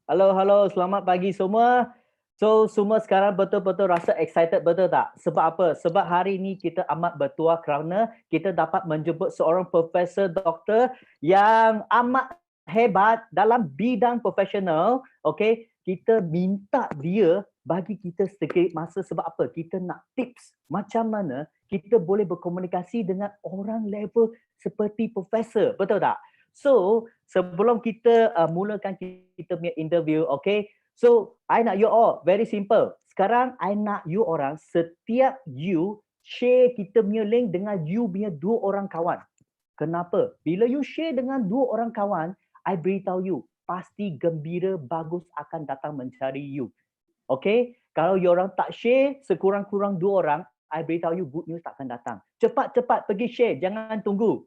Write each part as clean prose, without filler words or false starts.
Halo, halo, selamat pagi semua. So, semua sekarang betul-betul rasa excited, betul tak? Sebab apa? Sebab hari ini kita amat bertuah kerana kita dapat menjemput seorang profesor doktor yang amat hebat dalam bidang profesional. Okay, kita minta dia bagi kita sedikit masa sebab apa? Kita nak tips macam mana kita boleh berkomunikasi dengan orang level seperti profesor, betul tak? So, sebelum kita mulakan kita punya interview, okay? So, I nak you all, very simple. Sekarang, I nak you orang, setiap you share kita punya link dengan you punya 2 orang kawan. Kenapa? Bila you share dengan 2 orang kawan, I beritahu you, pasti gembira bagus akan datang mencari you. Okay? Kalau you orang tak share, sekurang-kurang 2 orang, I beritahu you, good news tak akan datang. Cepat-cepat pergi share, jangan tunggu.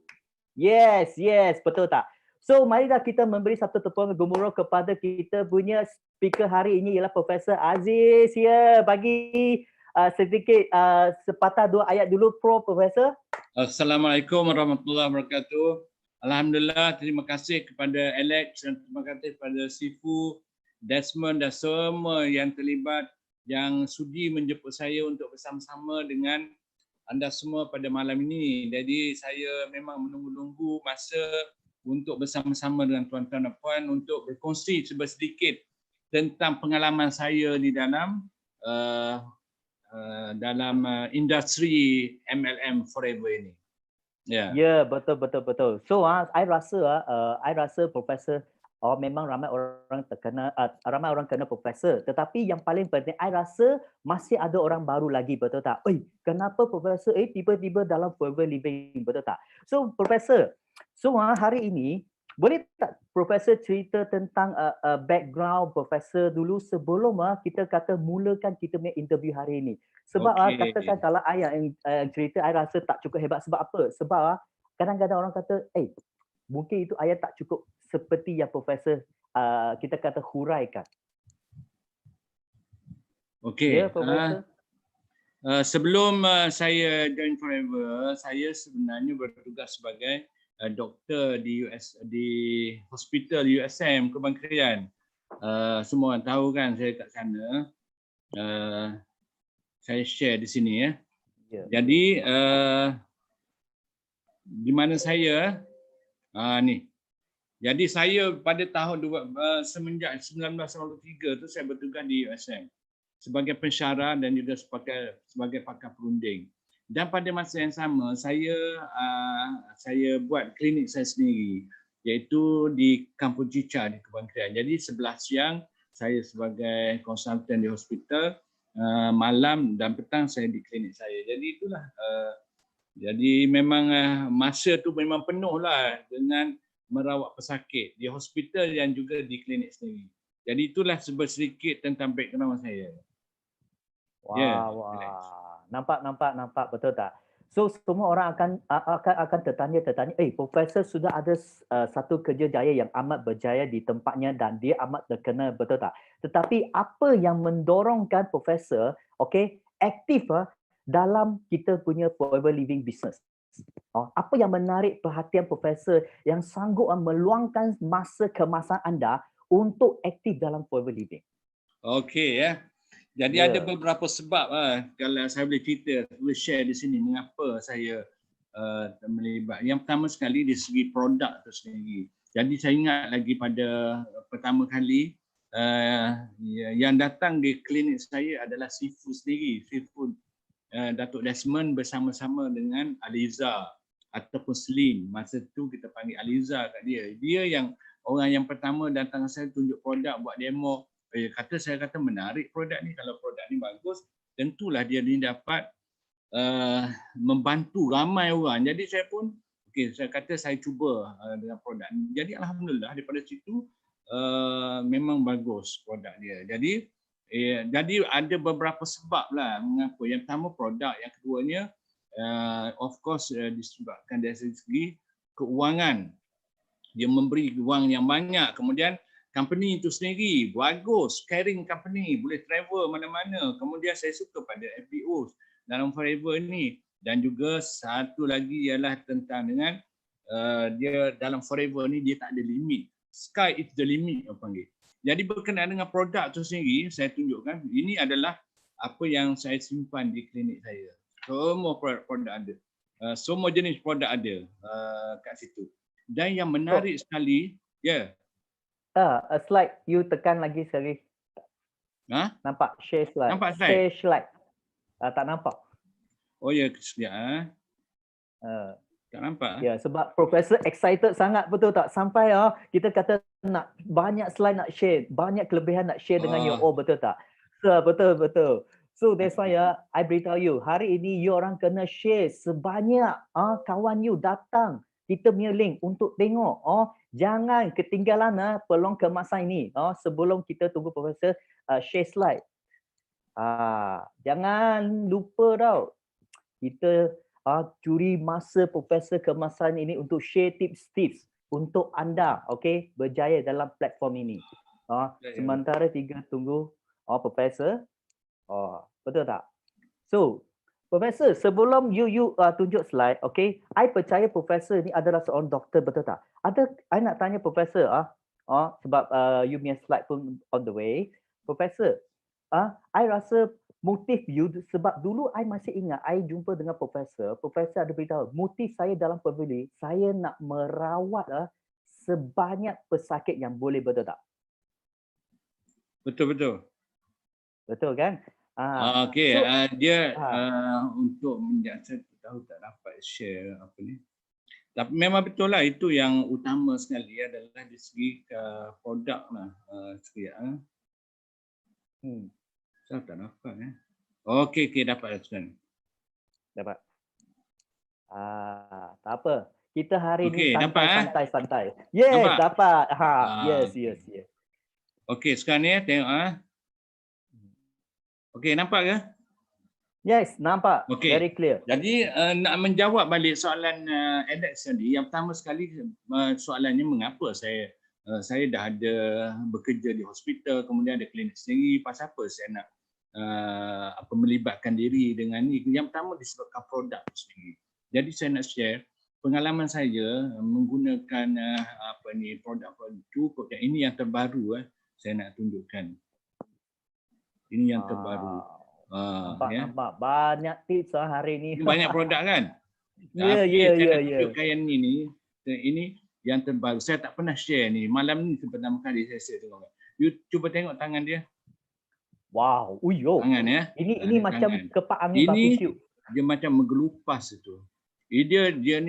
Yes, yes, betul tak? So, marilah kita memberi satu tepuan gemuruh kepada kita punya speaker hari ini ialah Profesor Aziz. Ya, bagi sedikit sepatah 2 ayat dulu, Profesor. Assalamualaikum warahmatullahi wabarakatuh. Alhamdulillah, terima kasih kepada Alex dan terima kasih kepada Sifu, Desmond dan semua yang terlibat yang sudi menjemput saya untuk bersama-sama dengan anda semua pada malam ini. Jadi saya memang menunggu-nunggu masa untuk bersama-sama dengan tuan-tuan dan puan untuk berkongsi sedikit tentang pengalaman saya di dalam industri MLM Forever ini. Ya, yeah, betul. So, I rasa Profesor memang ramai orang kena profesor. Tetapi yang paling penting, I rasa masih ada orang baru lagi, betul tak? Kenapa profesor tiba-tiba dalam forever living, betul tak? So, Profesor, hari ini boleh tak Profesor cerita tentang background Profesor dulu sebelum kita kata mulakan kita punya interview hari ini? Sebab katakan kalau ayah yang cerita, I rasa tak cukup hebat. Sebab apa? Sebab kadang-kadang orang kata, mungkin itu ayat tak cukup seperti yang Profesor kita kata huraikan. Okey. Ya, Profesor. Sebelum saya join Forever, saya sebenarnya bertugas sebagai doktor di hospital USM Kementerian. Semua orang tahu kan saya kat sana. Saya share di sini ya. Jadi di mana saya ni. Jadi saya pada tahun semenjak 1993 tu saya bertugas di USM sebagai pensyarah dan juga sebagai pakar perunding. Dan pada masa yang sama saya buat klinik saya sendiri iaitu di Kampung Cica di Kementerian. Jadi sebelah siang saya sebagai konsultan di hospital, malam dan petang saya di klinik saya. Jadi itulah jadi memang masa tu memang penuhlah dengan merawat pesakit di hospital dan juga di klinik sendiri. Jadi itulah sedikit tentang background saya. Wah. Nampak betul tak? So semua orang akan tertanya, Profesor sudah ada satu kerjaya yang amat berjaya di tempatnya dan dia amat terkenal, betul tak? Tetapi apa yang mendorongkan Profesor aktif dalam kita punya forever living business? Apa yang menarik perhatian Profesor yang sanggup meluangkan masa kemasan anda untuk aktif dalam forever living? Okey ya. Jadi ada beberapa sebab kalau saya boleh cerita, boleh share di sini mengapa saya terlibat. Yang pertama sekali dari segi produk itu sendiri. Jadi saya ingat lagi pada pertama kali yang datang di klinik saya adalah Sifu sendiri, Sifu Datuk Desmond bersama-sama dengan Aliza ataupun Slim. Masa tu kita panggil Aliza kat dia. Dia yang orang yang pertama datang saya tunjuk produk, buat demo. Saya kata menarik produk ni, kalau produk ni bagus tentulah dia ni dapat membantu ramai orang. Jadi saya pun saya kata saya cuba dengan produk ni. Jadi alhamdulillah daripada situ memang bagus produk dia. Jadi ada beberapa sebab lah mengapa. Yang pertama produk, yang keduanya of course disebabkan dari segi keuangan. Dia memberi wang yang banyak, kemudian company itu sendiri bagus, caring company, boleh travel mana-mana. Kemudian saya suka pada FBO dalam Forever ini. Dan juga satu lagi ialah tentang dengan dia dalam Forever ni dia tak ada limit. Sky is the limit orang panggil. Jadi berkenaan dengan produk tu sendiri, saya tunjukkan ini adalah apa yang saya simpan di klinik saya. Semua produk ada. Semua jenis produk ada kat situ. Dan yang So, menarik sekali, ya. a slide you tekan lagi sekali. Ha? Nampak share slide. Nampak slide? Share slide. Tak nampak. Oh ya, sekejap. Uh, Tak nampak? Ya, sebab Profesor excited sangat, betul tak? Sampai kita kata nak banyak slide nak share, banyak kelebihan nak share dengan you. Oh, betul tak? Betul, betul. So that's why I beritahu you, hari ini you orang kena share sebanyak kawan you datang kita punya link untuk tengok. Jangan ketinggalan peluang keemasan ini. Sebelum kita tunggu Profesor share slide. Jangan lupa tau. Kita curi masa Profesor Keemasan ini untuk share tips-tips untuk anda, okey, berjaya dalam platform ini. Sementara tiga tunggu Profesor. Betul tak? So, Profesor, sebelum you tunjuk slide, okey, I percaya Profesor ni adalah seorang doktor, betul tak? I nak tanya Profesor sebab you punya slide pun on the way. Profesor, I rasa motif you sebab dulu I masih ingat I jumpa dengan Profesor ada beritahu motif saya dalam pavili saya nak merawat sebanyak pesakit yang boleh, betul tak? Betul. Betul kan? Okey, So, dia untuk saya tahu tak dapat share apa ni. Tapi memang betul lah, itu yang utama sekali adalah dari segi produk lah. Sekejap. Saya tak dapat Okey, dapat sekarang. Dapat. Tak apa. Kita hari ni santai-santai. Yes, nampak? Dapat. Yes. Okey, sekarang ni tengok Okey, nampak ke? Yes, nampak. Okay. Very clear. Jadi nak menjawab balik soalan Alex tadi, yang pertama sekali soalannya mengapa saya dah ada bekerja di hospital, kemudian ada klinik sendiri, pasal apa saya nak melibatkan diri dengan ni. Yang pertama disebabkan produk sendiri. Jadi saya nak share pengalaman saya menggunakan produk-produk itu. Ini yang terbaru saya nak tunjukkan. Ini yang terbaru. Nampak banyak tips hari ni. Banyak produk kan? Ya. Tunjukkan yang ini yang terbaru. Saya tak pernah share ni. Malam ni pertama kali saya share tengok. You cuba tengok tangan dia. Wow, tangan Ini macam tangan. kepak angin barbecue. Dia macam menggelupas itu. Dia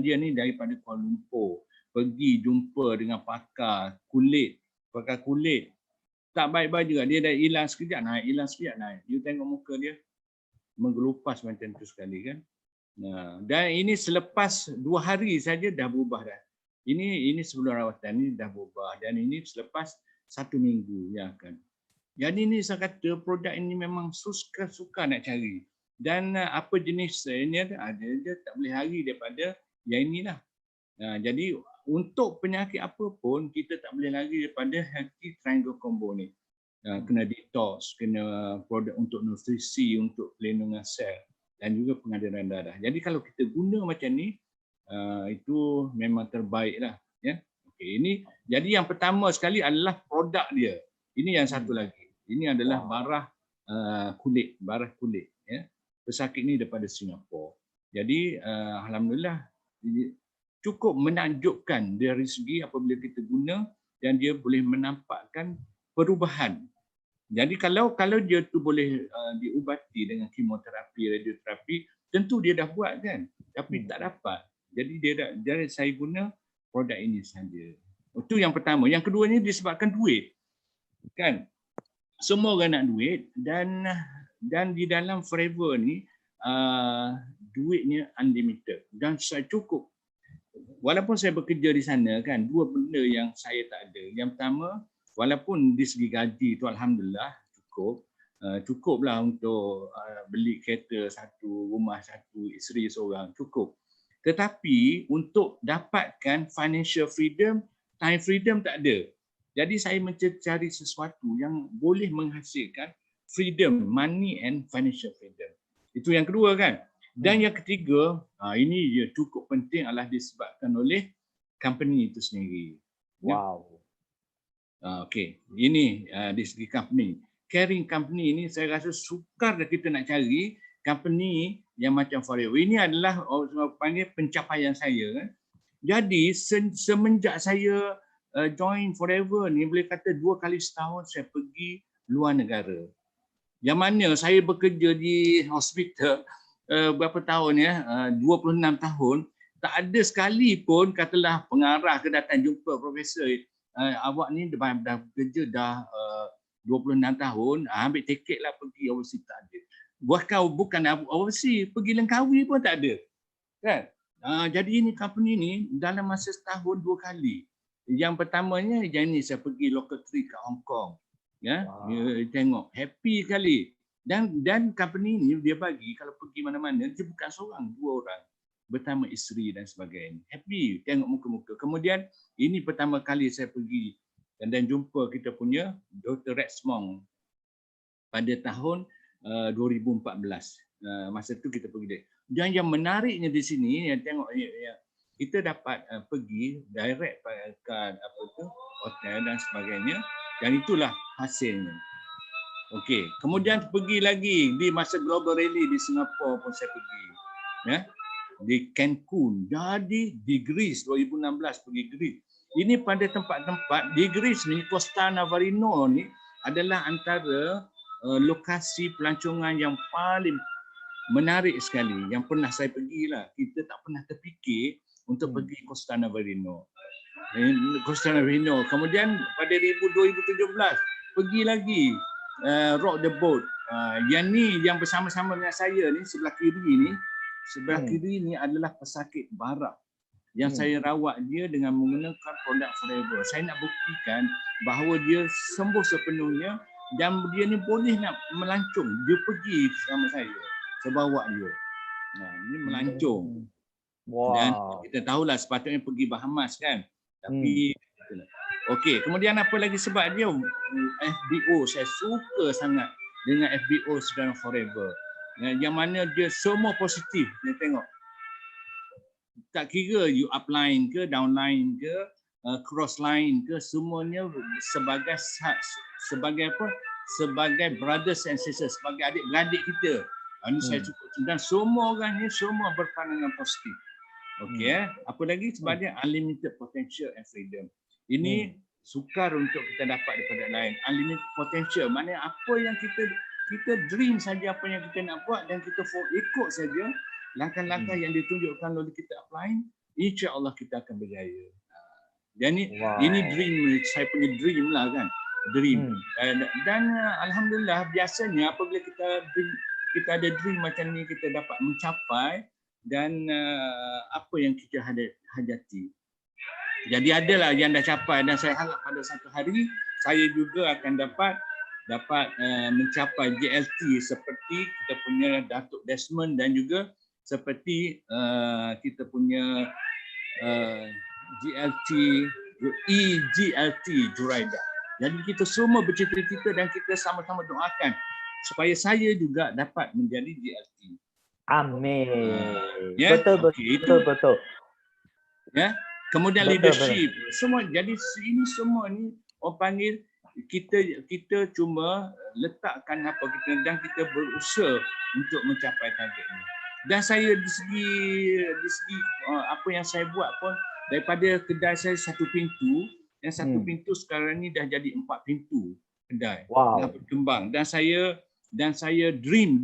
ni daripada Kuala Lumpur. Pergi jumpa dengan pakar kulit. Tak baik-baik juga. Dia dah hilang sekejap naik. You tengok muka dia. Menggelupas macam tu sekali kan. Dan ini selepas 2 hari saja dah berubah dah. Ini sebelum rawatan ni dah berubah. Dan ini selepas 1 minggu yang akan. Jadi ini saya kata produk ini memang suka nak cari. Dan apa jenis ini ada dia tak boleh lari daripada yang inilah. Jadi untuk penyakit apa pun kita tak boleh lari daripada healthy triangle combo ni. Kena detox, kena produk untuk nutrisi, untuk pelindungan sel dan juga pengadilan darah. Jadi kalau kita guna macam ni itu memang terbaiklah ya. Okey, ini jadi yang pertama sekali adalah produk dia. Ini yang satu lagi. Ini adalah barah kulit ya. Pesakit ni daripada Singapura. Jadi alhamdulillah cukup menakjubkan dari segi apabila kita guna dan dia boleh menampakkan perubahan. Jadi kalau dia tu boleh diubati dengan kemoterapi, radioterapi, tentu dia dah buat kan. Tapi tak dapat. Jadi dari saya guna produk ini saja. Itu yang pertama. Yang keduanya disebabkan duit. Kan? Semua orang nak duit dan di dalam Forever ni duitnya unlimited dan saya cukup. Walaupun saya bekerja di sana kan, 2 benda yang saya tak ada. Yang pertama, walaupun di segi gaji tu alhamdulillah cukuplah untuk beli kereta satu, rumah satu, isteri seorang, cukup. Tetapi untuk dapatkan financial freedom, time freedom tak ada. Jadi saya mencari sesuatu yang boleh menghasilkan freedom, money and financial freedom. Itu yang kedua kan. Dan yang ketiga, ini dia cukup penting adalah disebabkan oleh company itu sendiri. Wow. Okey, ini dari segi company. Caring company ini saya rasa sukar kita nak cari company yang macam Forever. Ini adalah orang panggil pencapaian saya kan. Jadi semenjak saya join Forever ni, boleh kata 2 kali setahun saya pergi luar negara. Yang mana saya bekerja di hospital berapa tahun ya, 26 tahun, tak ada sekali pun katalah pengarah ke datang jumpa profesor, awak ni dah bekerja dah 26 tahun, ambil tiket lah pergi overseas, tak ada. Bukan overseas, pergi Langkawi pun tak ada. Kan? Jadi ini company ni dalam masa setahun 2 kali. Yang pertamanya yang ni saya pergi local trip kat Hong Kong. Ya, tengok happy sekali. Dan company ni dia bagi kalau pergi mana-mana dia bukan seorang, 2 orang bersama isteri dan sebagainya. Happy tengok muka-muka. Kemudian ini pertama kali saya pergi dan jumpa kita punya Dr. Rexmong pada tahun 2014. Masa tu kita pergi dia. Dan yang menariknya di sini yang tengok kita dapat pergi direct ke hotel dan sebagainya, dan itulah hasilnya. Okey, kemudian pergi lagi di masa Global Rally di Singapura pun saya pergi. Ya. Di Cancun. Jadi di Greece 2016 pergi Greece. Ini pada tempat-tempat di Greece ni, Costa Navarino ni adalah antara lokasi pelancongan yang paling menarik sekali yang pernah saya pergilah. Kita tak pernah terfikir untuk pergi Costa Navarino. Costa Navarino. Kemudian pada 2017 pergi lagi Rock the Boat. Yang ni yang bersama-sama dengan saya ni sebelah kiri ni adalah pesakit barak yang saya rawat dia dengan menggunakan produk Forever. Saya nak buktikan bahawa dia sembuh sepenuhnya dan dia ni boleh nak melancong. Dia pergi sama saya bawa dia. Ini melancong. Wow. Dan kita tahulah sepatutnya pergi Bahamas kan. Tapi okey, kemudian apa lagi sebab dia FBO, saya suka sangat dengan FBO sekarang Forever. Yang mana dia semua positif. Dia tengok. Tak kira you upline ke, downline ke, crossline ke, semuanya sebagai apa? Sebagai brothers and sisters, sebagai adik-beradik kita. Ini saya cukup. Dan semua orang ni semua berpandangan positif. Okey, apa lagi sebabnya unlimited potential and freedom. Ini sukar untuk kita dapat daripada lain. Unlimited potential maknanya apa yang kita dream saja apa yang kita nak buat dan kita ikut saja langkah-langkah yang ditunjukkan oleh kita apply, insya-Allah kita akan berjaya. Dan ini dream, saya punya dream lah kan. Dream. Dan alhamdulillah biasanya apabila kita ada dream macam ni, kita dapat mencapai dan apa yang kita hajati. Jadi adalah yang dah capai dan saya harap pada satu hari saya juga akan dapat mencapai GLT seperti kita punya Datuk Desmond dan juga seperti kita punya EGLT Juraida. Jadi kita semua bercita-cita dan kita sama-sama doakan supaya saya juga dapat menjadi GLT. Amin. Ya? Betul. Ya. Kemudian leadership. Semua jadi ini semua ni orang panggil kita cuma letakkan apa kita dan kita berusaha untuk mencapai target ini. Dan saya di segi apa yang saya buat pun daripada kedai saya 1 pintu, yang 1 pintu sekarang ni dah jadi 4 pintu kedai. Dah berkembang dan saya dream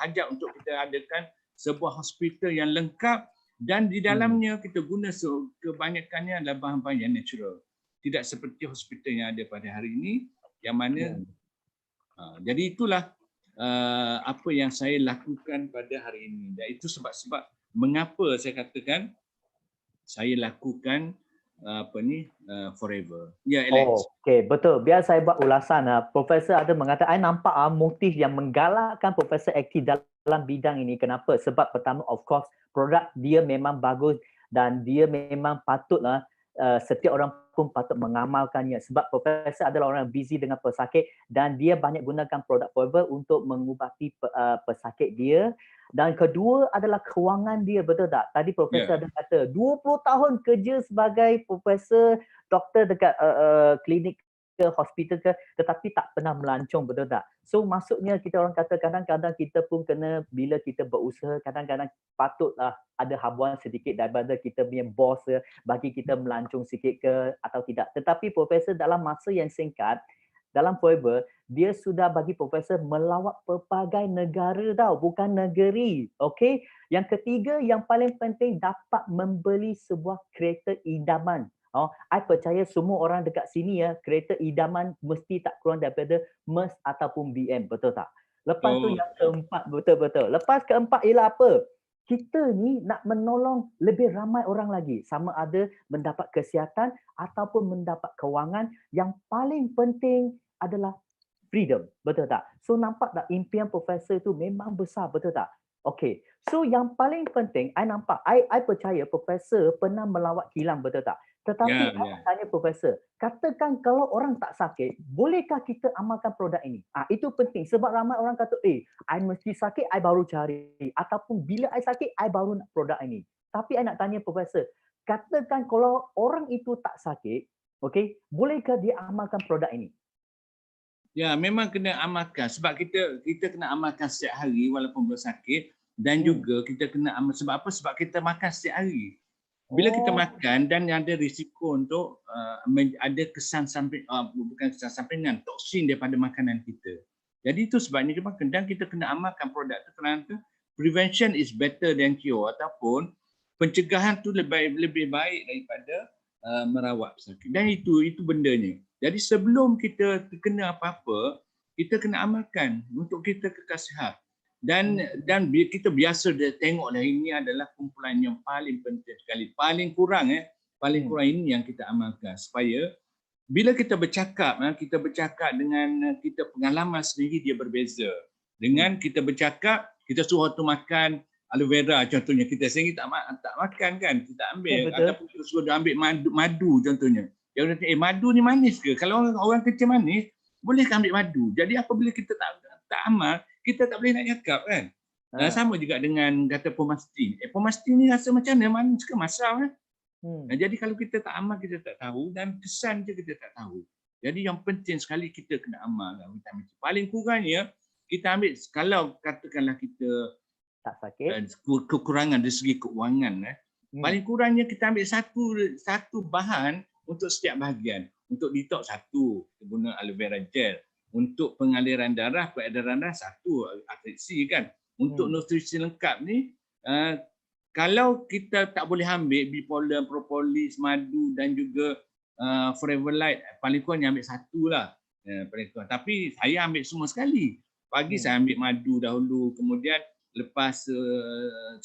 hajat untuk kita adakan sebuah hospital yang lengkap dan di dalamnya kita guna kebanyakannya adalah bahan-bahan yang natural. Tidak seperti hospital yang ada pada hari ini yang mana jadi itulah apa yang saya lakukan pada hari ini. Dan itu sebab mengapa saya katakan saya lakukan Forever. Ya, Alex. Okey, betul. Biar saya buat ulasan. Profesor ada mengatakan, saya nampak motif yang menggalakkan Profesor aktif dalam bidang ini. Kenapa? Sebab pertama, of course, produk dia memang bagus dan dia memang patutlah setiap orang pun patut mengamalkannya sebab profesor adalah orang yang busy dengan pesakit dan dia banyak gunakan produk Forever untuk mengubati pesakit dia. Dan kedua adalah kewangan dia, betul tak? Tadi profesor Ya. ada kata 20 tahun kerja sebagai profesor doktor dekat klinik ke hospital ke, tetapi tak pernah melancong, betul tak? So maksudnya kita orang kata kadang-kadang kita pun kena, bila kita berusaha kadang-kadang patutlah ada habuan sedikit daripada kita punya bos bagi kita melancong sikit ke atau tidak. Tetapi profesor dalam masa yang singkat dalam Forever, dia sudah bagi profesor melawat pelbagai negara tau, bukan negeri. Okey. Yang ketiga yang paling penting, dapat membeli sebuah kereta idaman. I percaya semua orang dekat sini kereta idaman mesti tak kurang daripada Merc ataupun BM, betul tak? Lepas tu Betul. yang keempat, betul-betul. Lepas keempat ialah apa? Kita ni nak menolong lebih ramai orang lagi, sama ada mendapat kesihatan ataupun mendapat kewangan. Yang paling penting adalah freedom, betul tak? So nampak tak impian profesor itu memang besar, betul tak? Okey. So yang paling penting, I nampak, I percaya profesor pernah melawat kilang, betul tak? Tetapi I Ya. nak tanya profesor, katakan kalau orang tak sakit, bolehkah kita amalkan produk ini? Itu penting sebab ramai orang kata, I mesti sakit, I baru cari. Ataupun bila I sakit, I baru nak produk ini. Tapi I nak tanya profesor, katakan kalau orang itu tak sakit, okey, bolehkah dia amalkan produk ini? Ya, memang kena amalkan sebab kita kena amalkan setiap hari walaupun bersakit dan juga kita kena amal sebab apa? Sebab kita makan setiap hari. Bila kita makan dan ada risiko untuk ada kesan samping bukan kesan sampingan, toksin daripada makanan kita. Jadi itu sebabnya kadang kita kena amalkan produk itu kerana prevention is better than cure ataupun pencegahan tu lebih baik daripada merawat pesakit. Dan itu bendanya. Jadi sebelum kita terkena apa-apa, kita kena amalkan untuk kita kekal sihat. Dan kita biasa tengoklah ini adalah kumpulan yang paling penting sekali. Paling kurang ini yang kita amalkan supaya bila kita bercakap dengan kita pengalaman sendiri dia berbeza. Dengan kita bercakap, kita suruh tu makan aloe vera contohnya, kita sendiri tak makan kan, kita ambil ataupun kita suruh dia ambil madu contohnya. Dia kata, madu ni manis ke? Kalau orang kecil manis, bolehkah ambil madu? Jadi apabila kita tak amal, kita tak boleh nak cakap kan. Sama juga dengan kata Pomastin. Pomastin ni rasa macam mana? Manis ke masam kan? Jadi kalau kita tak amal, kita tak tahu dan kesan je kita tak tahu. Jadi yang penting sekali kita kena amal vitamin C. Paling kurangnya kita ambil, kalau katakanlah kita tak sakit, kekurangan dari segi keuangan, paling kurangnya kita ambil satu bahan untuk setiap bahagian. Untuk detox satu, kita guna aloe vera gel. Untuk pengaliran darah, peredaran darah satu, artriksi kan. Untuk nutrisi lengkap ni, kalau kita tak boleh ambil bipolar, propolis, madu dan juga Forever Light, paling kurang ambil satu lah. Paling kurang. Tapi saya ambil semua sekali. Pagi saya ambil madu dahulu, kemudian lepas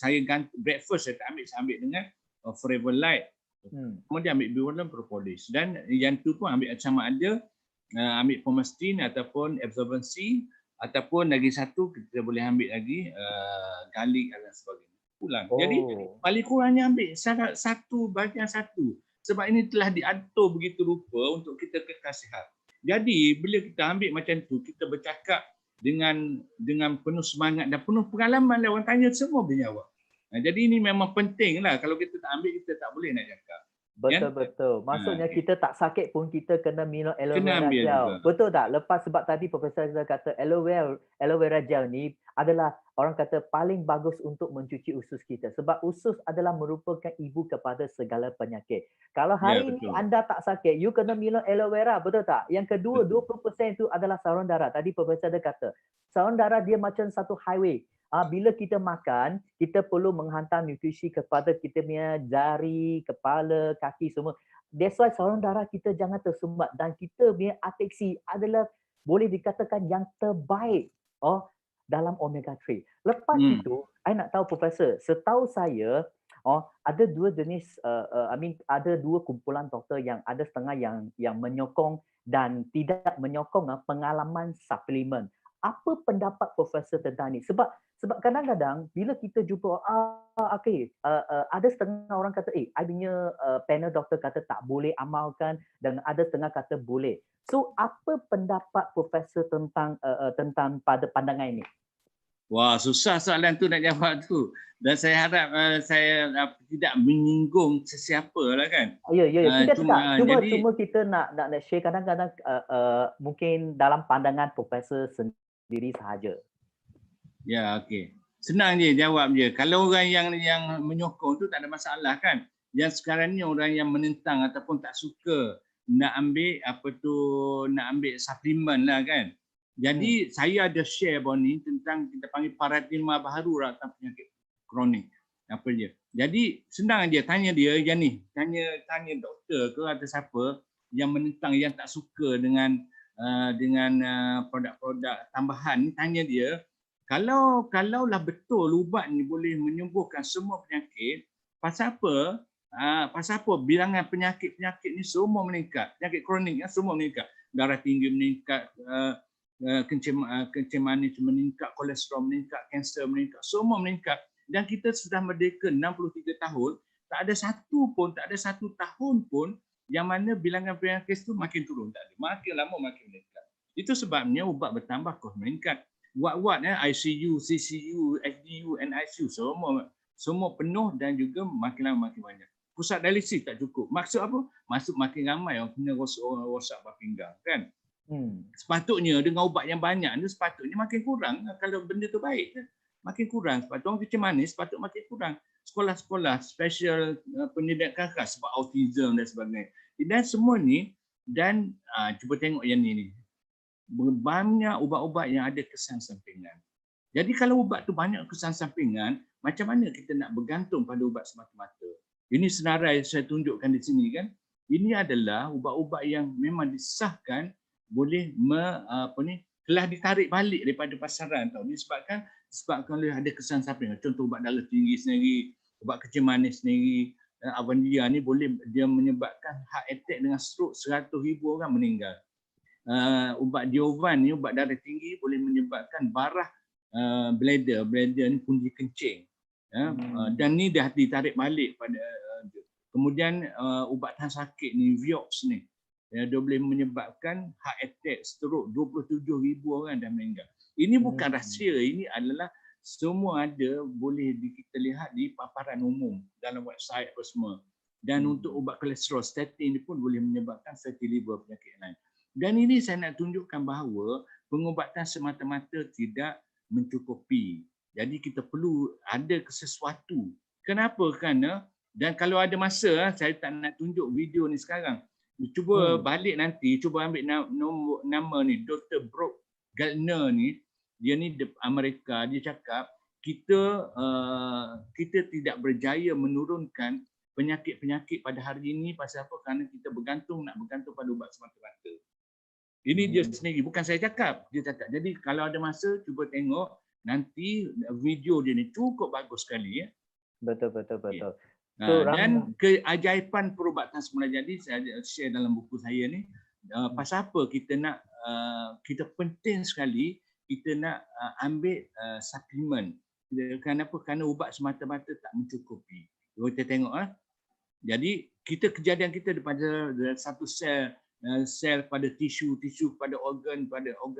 saya ganti breakfast saya ambil dengan Forever Light. Kemudian ambil bipolar, propolis. Dan yang tu pun ambil sama ada ambil Pomastin ataupun absorbency, ataupun lagi satu kita boleh ambil lagi garlic dan sebagainya. Pulang. Jadi paling kurangnya ambil satu bahagian satu. Sebab ini telah diatur begitu rupa untuk kita kekal sihat. Jadi bila kita ambil macam tu, kita bercakap dengan penuh semangat dan penuh pengalaman, orang tanya semua boleh jawab. Jadi ini memang penting lah. Kalau kita tak ambil, kita tak boleh nak cakap. Betul-betul. Maksudnya kita tak sakit pun kita kena minum aloe vera gel. Juga. Betul tak? Lepas sebab tadi Profesor kata aloe vera gel ni adalah orang kata paling bagus untuk mencuci usus kita. Sebab usus adalah merupakan ibu kepada segala penyakit. Kalau hari ini anda tak sakit, you kena minum aloe vera, betul tak? Yang kedua, 20% itu adalah saluran darah. Tadi Profesor kata, saluran darah dia macam satu highway. Bila kita makan, kita perlu menghantar nutrisi kepada kita punya jari, kepala, kaki semua. That's why saluran darah kita jangan tersumbat dan kita punya arteksi adalah boleh dikatakan yang terbaik dalam omega 3. Lepas itu, I nak tahu Profesor, setahu saya ada dua jenis ada dua kumpulan doktor yang ada setengah yang menyokong dan tidak menyokong pengalaman suplemen. Apa pendapat Profesor tentang ini? Sebab Sebab kadang-kadang bila kita jumpa ada setengah orang kata, I punya panel doktor kata tak boleh amalkan, dan ada setengah kata boleh. So apa pendapat Profesor tentang pada pandangan ini? Wah, susah soalan tu nak jawab tu. Dan saya harap saya tidak menyinggung sesiapa lah kan. Ya. Tidak. Jadi Cuma kita nak share kadang-kadang mungkin dalam pandangan Profesor sendiri sahaja. ya, okey. Senang je jawab je. Kalau orang yang menyokong tu tak ada masalah kan. Yang sekarang ni orang yang menentang ataupun tak suka nak ambil suplemen lah kan. Jadi saya ada share ni tentang kita panggil paradigma baharu tentang penyakit kronik. Apa dia? Jadi senang je tanya dia yang ni. Tanya doktor ke atau siapa yang menentang, yang tak suka dengan produk-produk tambahan ni, tanya dia, kalaulah betul ubat ni boleh menyembuhkan semua penyakit, pasal apa bilangan penyakit-penyakit ni semua meningkat, penyakit kronik semua meningkat, darah tinggi meningkat, kencing manis meningkat, kolesterol meningkat, kanser meningkat, semua meningkat, dan kita sudah merdeka 63 tahun, tak ada satu tahun pun yang mana bilangan penyakit itu makin turun, tak ada, makin lama makin meningkat. Itu sebabnya ubat bertambah kos meningkat. Ward ICU, CCU, FDU, NICU semua penuh dan juga makin lama makin banyak. Pusat dialisis tak cukup. Maksud apa? Maksud makin ramai orang kena rosak buah pinggang kan. Sepatutnya dengan ubat yang banyak ni sepatutnya makin kurang. Kalau benda tu baik makin kurang. Sepatutnya orang kecil manis sepatutnya makin kurang. Sekolah-sekolah special pendidikan khas sebab autism dan sebagainya. Dan semua ni, dan cuba tengok yang ni. Banyak ubat-ubat yang ada kesan sampingan. Jadi kalau ubat tu banyak kesan sampingan, macam mana kita nak bergantung pada ubat semata-mata? Ini senarai saya tunjukkan di sini kan. Ini adalah ubat-ubat yang memang disahkan boleh telah ditarik balik daripada pasaran tau. Disebabkan oleh ada kesan sampingan. Contoh ubat darah tinggi sendiri, ubat kecil manis sendiri, Avandia ni boleh dia menyebabkan heart attack dengan stroke 100,000 orang meninggal. Ubat Diovan ni, ubat darah tinggi boleh menyebabkan barah bladder ni pundi kencing. Dan ni dah ditarik balik pada kemudian ubat tahan sakit ni, Vioxx ni, dia boleh menyebabkan heart attack, stroke 27,000 orang dah meninggal. Ini bukan rahsia, ini adalah semua ada, boleh kita lihat di paparan umum dalam website apa semua. Dan untuk ubat kolesterol, statin ni pun boleh menyebabkan fatty liver, penyakit lain. Dan ini saya nak tunjukkan bahawa pengubatan semata-mata tidak mencukupi. Jadi kita perlu ada sesuatu. Kenapa? Kerana, dan kalau ada masa, saya tak nak tunjuk video ni sekarang. Cuba balik nanti, cuba ambil nama ni, Dr. Brooke Gardner ni, dia ni Amerika, dia cakap kita tidak berjaya menurunkan penyakit-penyakit pada hari ini pasal apa? Kerana kita nak bergantung pada ubat semata-mata. Ini dia sendiri, bukan saya cakap, dia cakap. Jadi kalau ada masa, cuba tengok nanti video dia ni cukup bagus sekali ya. Betul. Dan keajaiban perubatan semula jadi saya share dalam buku saya ni, pasal apa kita penting sekali kita nak ambil suplemen. Kenapa? Kerana ubat semata-mata tak mencukupi. Kita tengok Jadi kejadian kita daripada satu sel pada tisu pada organ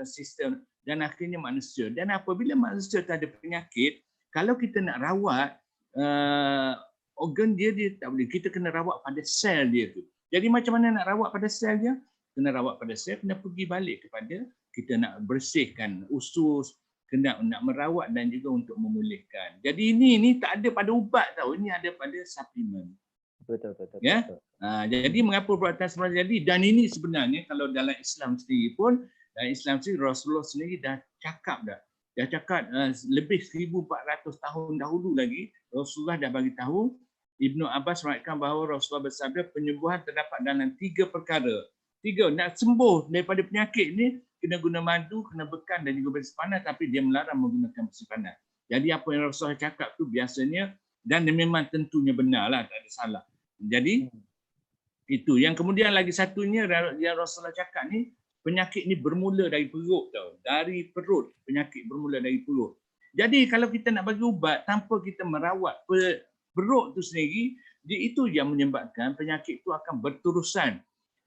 sistem, dan akhirnya manusia. Dan apabila manusia tak ada penyakit, kalau kita nak rawat organ dia tak boleh. Kita kena rawat pada sel dia tu. Jadi macam mana nak rawat pada sel dia? Kena rawat pada sel, kena pergi balik kepada kita nak bersihkan usus, kena nak merawat dan juga untuk memulihkan. Jadi ini tak ada pada ubat tau. Ini ada pada suplemen. Betul. Ya. Jadi mengapa perubatan semula jadi, dan ini sebenarnya kalau dalam Islam sendiri pun, Rasulullah sendiri dah cakap lebih 1,400 tahun dahulu lagi Rasulullah dah bagi tahu. Ibnu Abbas meriwayatkan bahawa Rasulullah bersabda penyembuhan terdapat dalam 3 perkara. 3, nak sembuh daripada penyakit ni kena guna madu, kena bekan dan juga besi panas, tapi dia melarang menggunakan besi panas. Jadi apa yang Rasulullah cakap tu biasanya, dan memang tentunya benarlah, tak ada salah. Jadi itu. Yang kemudian lagi satunya yang Rasulullah cakap ni, penyakit ni bermula dari perut tau. Dari perut, penyakit bermula dari perut. Jadi kalau kita nak bagi ubat tanpa kita merawat perut tu sendiri, itu yang menyebabkan penyakit tu akan berterusan.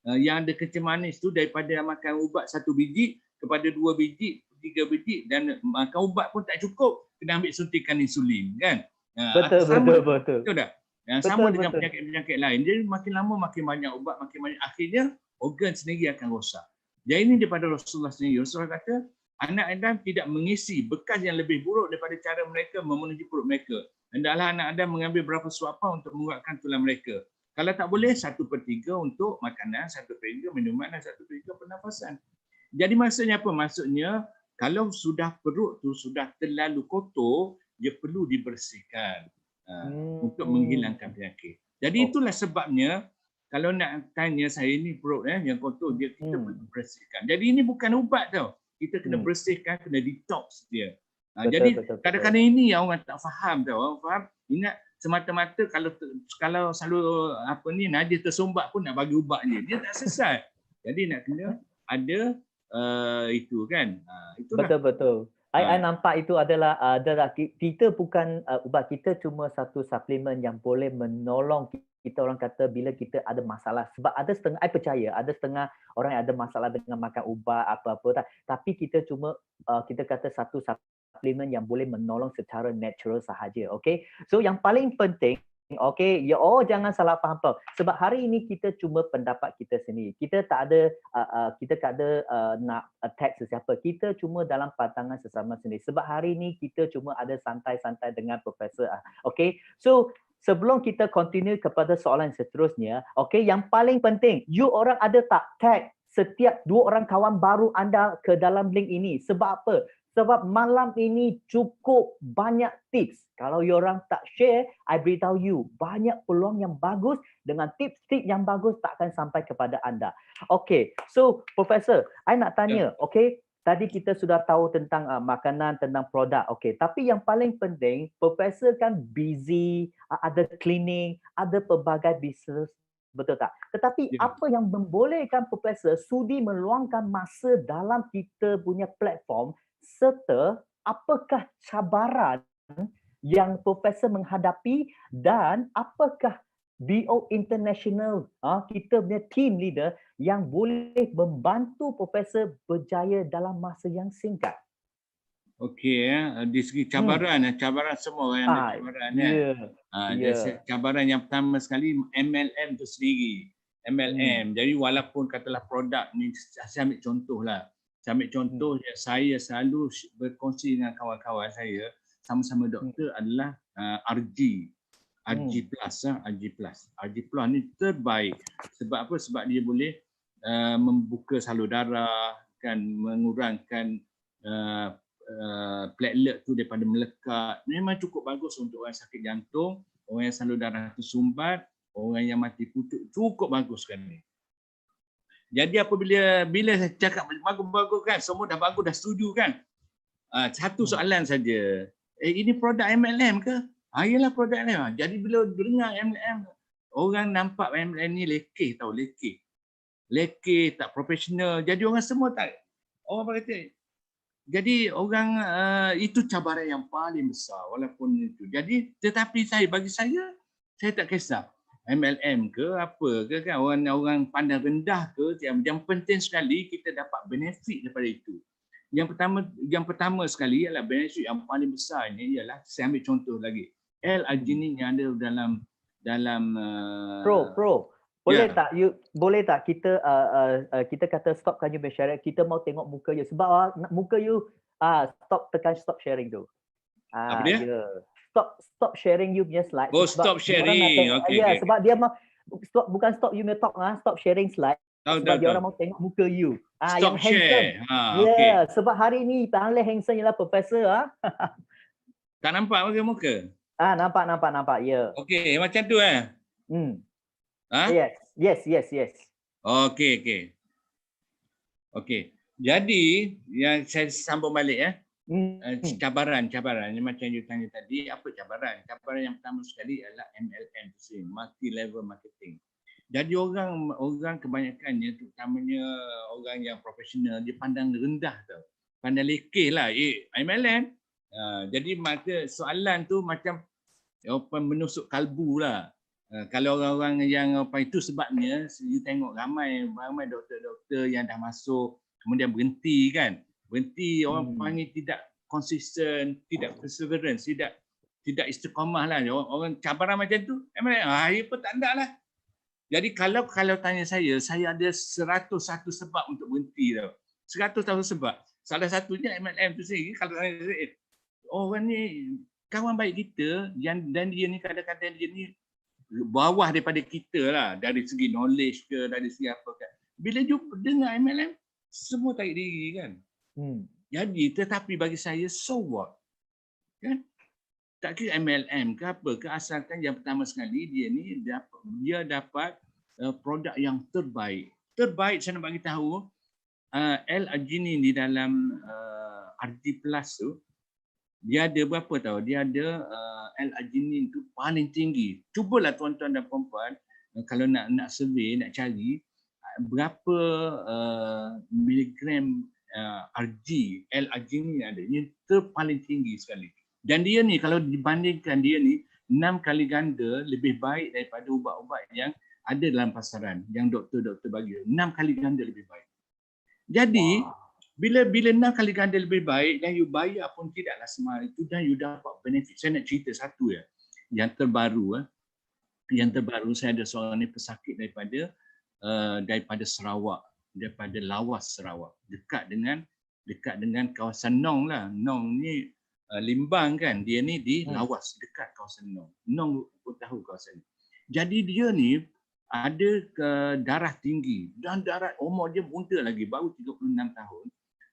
Yang ada kencing manis tu daripada makan ubat 1 biji kepada 2 biji, 3 biji, dan makan ubat pun tak cukup, kena ambil suntikan insulin kan. Betul, Sama, betul. betul tak? Sama dengan penyakit-penyakit lain. Dia makin lama makin banyak ubat, makin banyak, akhirnya organ sendiri akan rosak. Jadi ini daripada Rasulullah sendiri. Rasulullah kata, anak Adam tidak mengisi bekas yang lebih buruk daripada cara mereka memenuhi perut mereka. Hendaklah anak Adam mengambil berapa suapan untuk menguatkan tulang mereka. Kalau tak boleh, 1/3 untuk makanan, 1/3 minuman, dan 1/3 pernafasan. Jadi maksudnya apa? Maksudnya, kalau sudah perut tu sudah terlalu kotor, dia perlu dibersihkan untuk menghilangkan penyakit. Jadi itulah sebabnya, kalau nak tanya saya ni perut yang kotor, kita perlu bersihkan. Jadi ini bukan ubat tau. Kita kena bersihkan, kena detox dia. Jadi kadang-kadang ini yang orang tak faham tau. Orang faham, ingat semata-mata kalau selalu najis tersumbat pun nak bagi ubat dia tak sesat. Jadi nak kena ada itu kan. Itulah. Betul. I nampak itu adalah kita bukan ubat, kita cuma satu suplemen yang boleh menolong kita, orang kata bila kita ada masalah. Sebab ada setengah, I percaya ada setengah orang yang ada masalah dengan makan ubat apa-apa, tapi kita cuma kita kata satu suplemen yang boleh menolong secara natural sahaja. Okay, so yang paling penting, okay, jangan salah faham tau. Sebab hari ini kita cuma pendapat kita sendiri. Kita tak ada nak attack sesiapa. Kita cuma dalam pandangan sesama sendiri. Sebab hari ini kita cuma ada santai-santai dengan Profesor. Okay, so sebelum kita continue kepada soalan seterusnya, okay, yang paling penting, you orang ada tak tag setiap 2 orang kawan baru anda ke dalam link ini? Sebab apa? Sebab malam ini cukup banyak tips. Kalau you orang tak share, I beritahu you, banyak peluang yang bagus dengan tips-tips yang bagus tak akan sampai kepada anda. Okay, so Profesor, I nak tanya, okay, tadi kita sudah tahu tentang makanan, tentang produk, okay. Tapi yang paling penting, Profesor kan busy, ada cleaning, ada pelbagai bisnes, betul tak? Tetapi apa yang membolehkan Profesor sudi meluangkan masa dalam kita punya platform, serta apakah cabaran yang Profesor menghadapi dan apakah BO International, kita punya team leader yang boleh membantu Profesor berjaya dalam masa yang singkat? Okey, di segi cabaran, cabaran semua orang ada cabaran Cabaran yang pertama sekali, MLM tu sendiri. MLM. Jadi walaupun katalah produk ni, saya ambil contohlah. Saya ambil contoh, saya selalu berkongsi dengan kawan-kawan saya, sama-sama doktor, adalah RG. RG Plus. RG Plus ni terbaik. Sebab apa? Sebab dia boleh membuka salur darah, kan, mengurangkan platelet tu daripada melekat. Memang cukup bagus untuk orang sakit jantung, orang yang salur darah tersumbat, orang yang mati pucuk, cukup bagus kan ni. Jadi apabila saya cakap bagus-bagus kan, semua dah bagus, dah setuju kan. Satu soalan saja. Ini produk MLM ke? Yalah produk MLM. Jadi bila dengar MLM, orang nampak MLM ni lekeh tau, lekeh. Lekeh, tak profesional. Jadi orang semua tak. Orang kata, jadi orang itu cabaran yang paling besar walaupun itu. Jadi tetapi bagi saya tak kisah. MLM ke apa ke kan, orang pandang rendah ke, yang penting sekali kita dapat benefit daripada itu. Yang pertama sekali ialah benefit yang paling besar ni ialah, saya ambil contoh lagi, L-arginine yang ada dalam Pro boleh tak kita kata stopkan you bersyariat, kita mau tengok muka you, sebab muka you tekan stop sharing tu. Apa dia? Stop sharing you punya slide. Stop sharing. Okay. Sebab dia mau bukan stop you punya talk, stop sharing slide. Sebab dia orang mau tengok muka you. Stop yang handsome. Okay. Sebab hari ni paling handsome ialah Profesor. Tak nampak muka? Nampak. Ya. Okey, macam tu Yes. Okey. Jadi yang saya sambung balik cabaran macam you tanya tadi, apa cabaran? Cabaran yang pertama sekali adalah MLM, multi level marketing. Jadi orang kebanyakannya, terutamanya orang yang profesional, dia pandang rendah tau. Pandang lekeh lah, MLM. Jadi soalan tu macam menusuk kalbu lah. Kalau orang-orang yang itu sebabnya you tengok ramai doktor-doktor yang dah masuk kemudian berhenti kan. Berhenti orang panggil tidak konsisten, tidak perseverance, tidak istiqamah lah. Orang cabaran macam tu, ia pun tak ada lah. Jadi kalau tanya saya ada 101 sebab untuk berhenti tau. 101 sebab. Salah satunya MLM tu sendiri. Kalau tanya saya, orang ni kawan baik kita dan dia ni kadang-kadang dia ni bawah daripada kita lah dari segi knowledge ke, dari segi apa kan. Bila jumpa dengar MLM, semua tarik diri kan. Jadi tetapi bagi saya, so what? Kan? Tak kira MLM ke apa ke, asalkan yang pertama sekali dia dapat produk yang terbaik. Terbaik saya nak bagi tahu, L-arginine di dalam RD Plus tu, dia ada berapa tahu? Dia ada L-arginine tu paling tinggi. Cubalah tuan-tuan dan puan-puan kalau nak survey, nak cari berapa miligram RG L-arginine ada. Ini paling tinggi sekali. Dan dia ni kalau dibandingkan dia ni 6 kali ganda lebih baik daripada ubat-ubat yang ada dalam pasaran yang doktor-doktor bagi. 6 kali ganda lebih baik. Jadi bila 6 kali ganda lebih baik dan you bayar pun tidaklah semahal itu dan you dapat benefit. Saya nak cerita satu ya. Yang terbaru saya ada seorang ni pesakit daripada Sarawak, daripada Lawas Sarawak, dekat dengan kawasan Nong lah. Nong ni Limbang kan, dia ni di Lawas dekat kawasan Nong. Nong pun tahu kawasan ni. Jadi dia ni ada darah tinggi dan darah umur dia muda lagi, baru 36 tahun.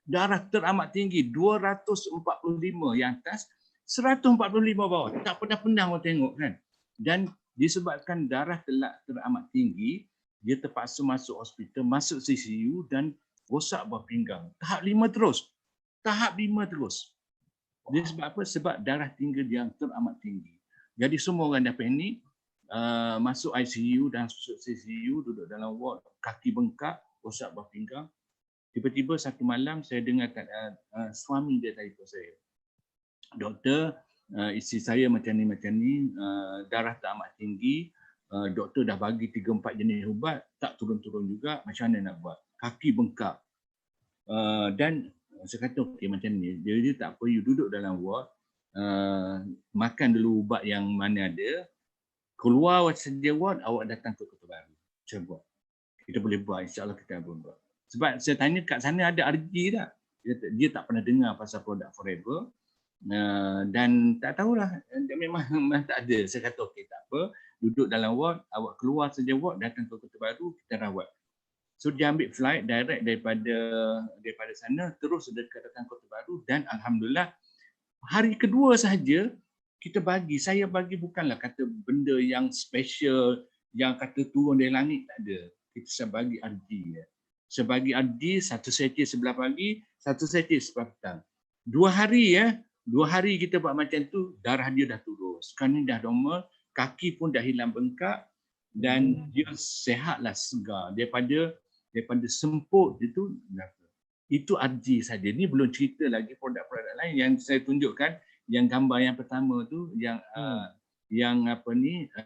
Darah teramat tinggi, 245 yang atas, 145 bawah. Tak pernah orang tengok kan. Dan disebabkan darah teramat tinggi, dia terpaksa masuk hospital, masuk CCU dan rosak buah pinggang. Tahap 5 terus. Dia sebab apa? Sebab darah tinggi yang teramat tinggi. Jadi semua orang dah panik, masuk ICU dan masuk CCU, duduk dalam ward, kaki bengkak, rosak buah pinggang. Tiba-tiba satu malam saya dengar suami dia telefon saya. Doktor, isteri saya macam ni, darah tak amat tinggi, doktor dah bagi 3-4 jenis ubat, tak turun-turun juga, macam mana nak buat? Kaki bengkak. Dan saya kata okey macam ni, dia tak apa, you duduk dalam ward, makan dulu ubat yang mana ada, keluar saja ward, awak datang ke Kota Baru. Saya buat. Kita boleh buat, insya-Allah kita boleh buat. Sebab saya tanya kat sana ada RG tak? Dia tak pernah dengar pasal produk Forever. Dan tak tahulah, dia memang tak ada. Saya kata okey tak apa, duduk dalam ward, awak keluar saja ward, datang ke Kota Baru, kita rawat. So dia ambil flight direct daripada sana, terus datang Kota Baru dan alhamdulillah hari kedua sahaja saya bagi bukanlah kata benda yang special, yang kata turun dari langit, tak ada. Saya bagi RG ya. Saya bagi RG, satu setir sebelah pagi, satu setir sebelah petang. 2 hari kita buat macam tu, darah dia dah turun. Sekarang ni dah normal, kaki pun dah hilang bengkak dan dia sehatlah, segar daripada semput itu. Itu RG saja. Ni belum cerita lagi produk-produk lain yang saya tunjukkan. Yang gambar yang pertama tu yang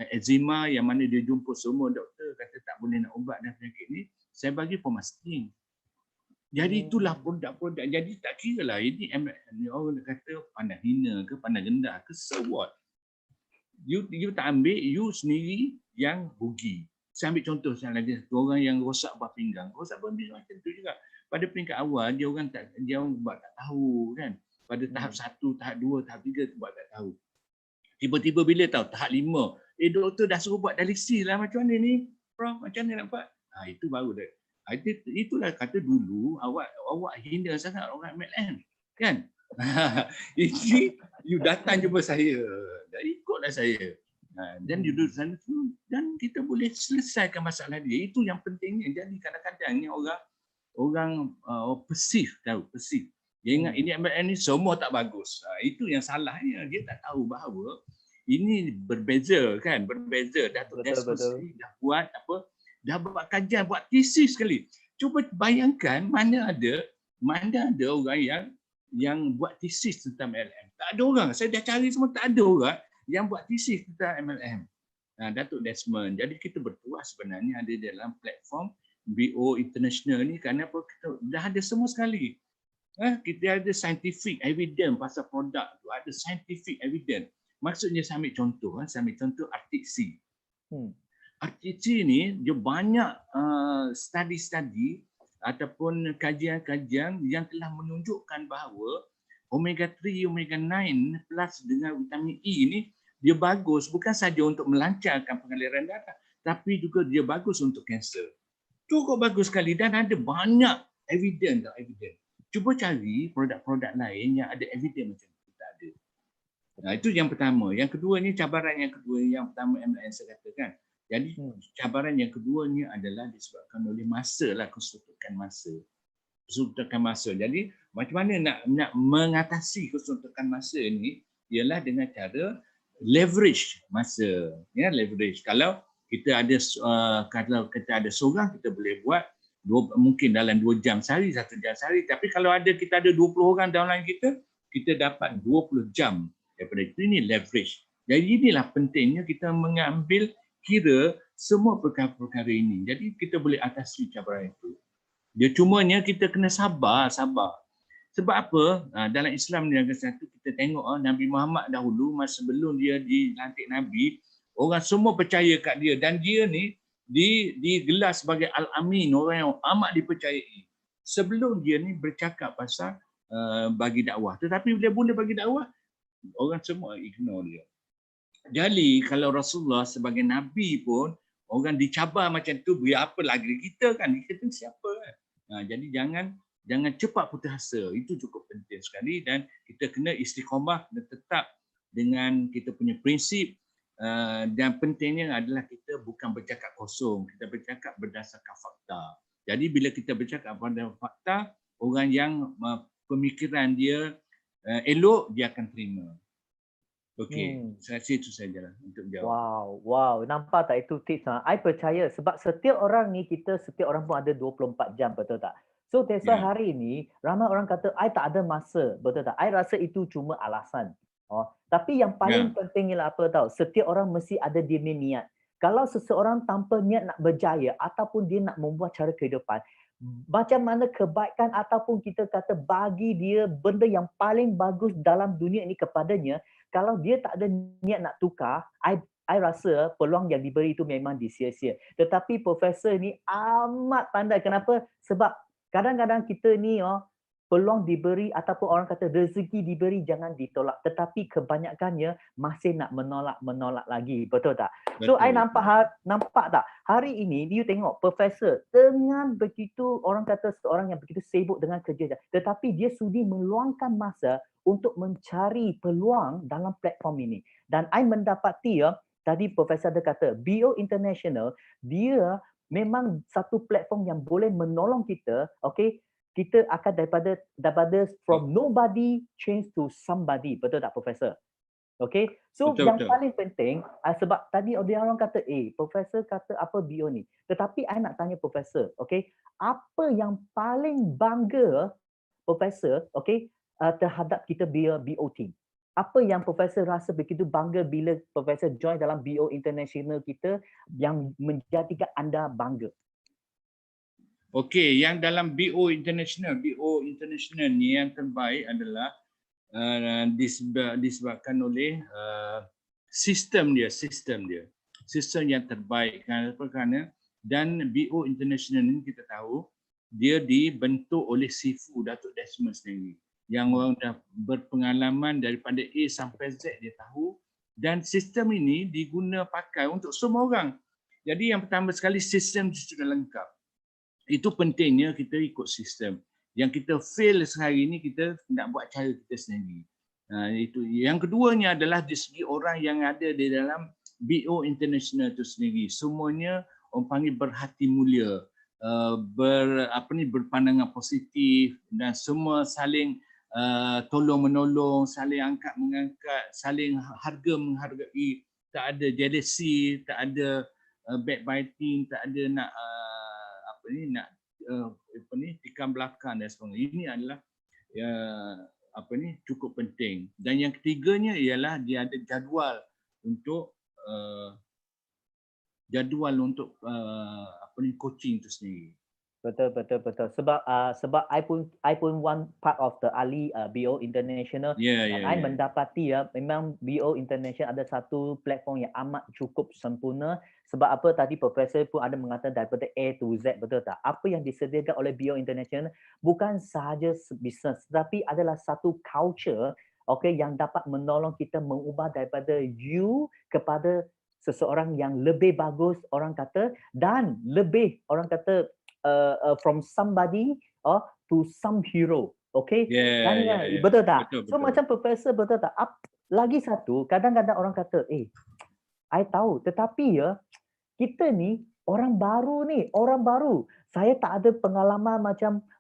eczema, yang mana dia jumpa semua doktor kata tak boleh nak ubat dan penyakit ni, saya bagi Pomastin. Jadi itulah produk-produk. Jadi tak kira lah ini orang kata pandang hina ke pandang rendah ke, so what? You tak ambil, you sendiri yang rugi. Saya ambil contoh lagi satu orang yang rosak buah pinggang. Rosak buah pinggang macam tu juga. Pada peringkat awal dia orang buat tak tahu kan. Pada tahap 1, tahap 2, tahap 3 buat tak tahu. Tiba-tiba bila tahu tahap 5, doktor dah suruh buat dialisis lah, macam mana ni? Prof, macam mana nak buat? Itu baru dah. Itulah kata dulu awak hina sangat orang MLM kan. Ini you datang jumpa saya, dah ikutlah saya. Dan duduk sana tu dan kita boleh selesaikan masalah dia. Itu yang pentingnya. Jadi kadang-kadang ni orang perceive. Dia ingat ini MLM ni semua tak bagus. Itu yang salahnya. Dia tak tahu bahawa ini berbeza kan, berbeza. Datuk Desmond dah buat apa? Dah buat kajian, buat tesis sekali. Cuba bayangkan mana ada orang yang yang buat tesis tentang MLM. Tak ada orang. Saya dah cari semua, tak ada orang yang buat tesis tentang MLM. Datuk Desmond. Jadi kita berpuas sebenarnya ada dalam platform BO International ni, kerana apa? Kita dah ada semua sekali. Kita ada scientific evidence pasal produk tu, ada scientific evidence. Maksudnya saya ambil contoh, RTC. RTC ni dia banyak study-study ataupun kajian-kajian yang telah menunjukkan bahawa omega 3, omega 9 plus dengan vitamin E ni dia bagus bukan saja untuk melancarkan pengaliran darah, tapi juga dia bagus untuk kanser. Cukup bagus sekali dan ada banyak evidence. Cuba cari produk-produk lain yang ada evidence macam itu, tak ada. Itu yang pertama. Yang kedua ni cabaran yang kedua, yang pertama MLM saya katakan. Jadi cabaran yang kedua ni adalah disebabkan oleh masa lah, kesuntukan masa. Jadi macam mana nak mengatasi kesuntukan masa ni ialah dengan cara leverage masa, ya, leverage. Kalau kita ada seorang, kita boleh buat mungkin dalam 2 jam sehari, 1 jam sehari. Tapi kalau kita ada 20 orang downline kita dapat 20 jam daripada itu. Ini leverage. Jadi inilah pentingnya kita mengambil kira semua perkara-perkara ini. Jadi kita boleh atasi cabaran itu. Dia cumanya kita kena sabar. Sebab apa? Dalam Islam ni satu kita tengok Nabi Muhammad dahulu, masa sebelum dia dilantik Nabi, orang semua percaya kat dia dan dia ni digelar sebagai Al-Amin, orang yang amat dipercayai. Sebelum dia ni bercakap pasal bagi dakwah. Tetapi bila mula bagi dakwah, orang semua ignore dia. Jadi kalau Rasulullah sebagai Nabi pun orang dicabar macam tu, biar apa lagi kita kan? Kita tu siapa kan? Jadi jangan cepat putus asa. Itu cukup penting sekali dan kita kena istiqamah dan tetap dengan kita punya prinsip. Dan pentingnya adalah kita bukan bercakap kosong, kita bercakap berdasarkan fakta. Jadi bila kita bercakap pada fakta, orang yang pemikiran dia elok, dia akan terima. Okey, saya rasa itu sajalah untuk jawab. Wow, nampak tak itu tips? I percaya sebab setiap orang pun ada 24 jam, betul tak? So that's why hari ini ramai orang kata I tak ada masa, betul tak? I rasa itu cuma alasan. Tapi yang paling penting ialah apa tahu? Setiap orang mesti ada dia punya niat. Kalau seseorang tanpa niat nak berjaya ataupun dia nak membuat cara kehidupan, macam mana kebaikan ataupun kita kata bagi dia benda yang paling bagus dalam dunia ini kepadanya, kalau dia tak ada niat nak tukar, I rasa peluang yang diberi itu memang disia-sia. Tetapi profesor ni amat pandai. Kenapa? Sebab kadang-kadang kita ni peluang diberi ataupun orang kata rezeki diberi jangan ditolak, tetapi kebanyakannya masih nak menolak lagi, betul tak? So I nampak tak hari ini you tengok profesor dengan begitu orang kata seorang yang begitu sibuk dengan kerja, tetapi dia sudi meluangkan masa untuk mencari peluang dalam platform ini. Dan I mendapati tadi profesor ada kata BO International dia memang satu platform yang boleh menolong kita, okey? Kita akan daripada from nobody change to somebody, betul tak profesor? Okay, so betul. Paling penting sebab tadi ada orang kata profesor kata apa BO ni, tetapi I nak tanya profesor, okay, apa yang paling bangga profesor, okay, terhadap kita BO team? Apa yang profesor rasa begitu bangga bila profesor join dalam BO International kita yang menjadikan anda bangga? Okey, yang dalam BO International ni yang terbaik adalah disebabkan oleh sistem yang terbaik. Kerana dan BO International ni kita tahu dia dibentuk oleh Sifu Datuk Desmond sendiri, yang orang dah berpengalaman daripada A sampai Z dia tahu, dan sistem ini diguna pakai untuk semua orang. Jadi yang pertama sekali sistem sudah lengkap. Itu pentingnya kita ikut sistem. Yang kita fail sehari ini kita nak buat cara kita sendiri. Itu. Yang keduanya adalah di segi orang yang ada di dalam BO International itu sendiri. Semuanya orang panggil berhati mulia, berpandangan positif dan semua saling tolong menolong, saling angkat mengangkat, saling harga menghargai, tak ada jealousy, tak ada backbiting, tak ada nak tikam belakang dan sebagainya. Ini adalah cukup penting. Dan yang ketiganya ialah dia ada untuk coaching itu sendiri. Betul. Sebab I pun one part of the Ali BO International, Ya, dan I mendapati memang BO International ada satu platform yang amat cukup sempurna. Sebab apa tadi Profesor pun ada mengatakan daripada A to Z, betul tak? Apa yang disediakan oleh BO International bukan sahaja bisnes, tetapi adalah satu culture, okay, yang dapat menolong kita mengubah daripada you kepada seseorang yang lebih bagus, orang kata, dan lebih orang kata from somebody to some hero. Okay? Dan betul tak? So macam Profesor, betul tak? Lagi satu, kadang-kadang orang kata, I tahu, tetapi kita ni orang baru. Saya tak ada pengalaman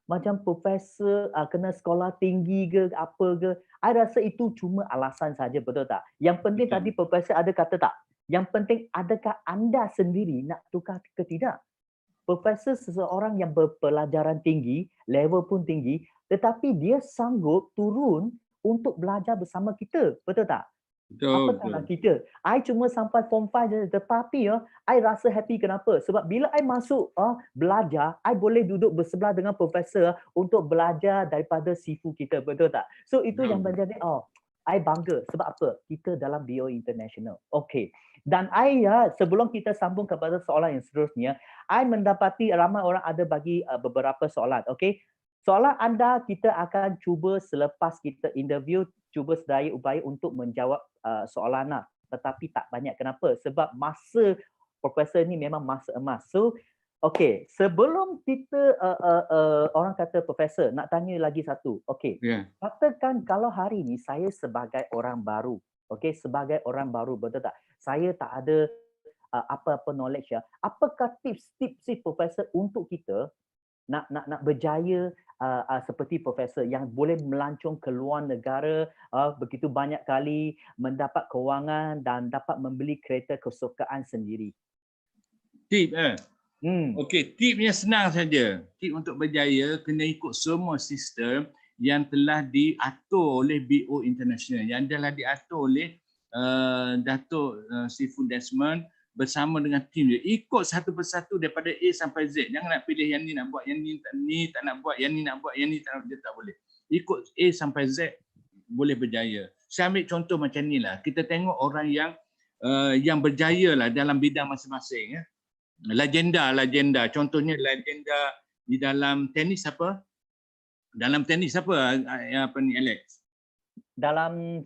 macam Profesor kena sekolah tinggi ke apa ke. I rasa itu cuma alasan saja, betul tak? Yang penting tadi Profesor ada kata tak? Yang penting adakah anda sendiri nak tukar ke tidak? Profesor seseorang yang berpelajaran tinggi, level pun tinggi, tetapi dia sanggup turun untuk belajar bersama kita. Betul tak? Apatahlah kita. I cuma sampai form 5 je, tetapi I rasa happy. Kenapa? Sebab bila I masuk belajar, I boleh duduk bersebelah dengan profesor untuk belajar daripada sifu kita. Betul tak? So itu yang menjadi I bangga. Sebab apa? Kita dalam BO International. Okay. Dan I sebelum kita sambung kepada soalan yang seterusnya, I mendapati ramai orang ada bagi beberapa soalan. Okay. Soalan anda kita akan cuba selepas kita interview, cuba sedaya upaya untuk menjawab soalan lah. Tetapi tak banyak. Kenapa? Sebab masa Profesor ni memang masa emas. So, okay, sebelum kita orang kata Profesor, nak tanya lagi satu. Okay, katakan kalau hari ni saya sebagai orang baru, okay, sebagai orang baru, betul tak? Saya tak ada apa-apa knowledge ya. Apakah tips Profesor untuk kita nak berjaya seperti Profesor yang boleh melancong ke luar negara begitu banyak kali, mendapat kewangan dan dapat membeli kereta kesukaan sendiri? Tip Okey, tipnya senang saja. Tip untuk berjaya kena ikut semua sistem yang telah diatur oleh BO International, yang telah diatur oleh Datuk Sifu Desmond bersama dengan tim dia. Ikut satu persatu daripada A sampai Z. Jangan nak pilih yang ni nak buat, yang ni tak nak buat, yang ni nak buat, yang ni tak nak buat, dia tak boleh. Ikut A sampai Z boleh berjaya. Saya ambil contoh macam ni lah. Kita tengok orang yang berjaya lah dalam bidang masing-masing. Legenda. Contohnya legenda di dalam tenis apa? Dalam tenis apa ni Alex? Dalam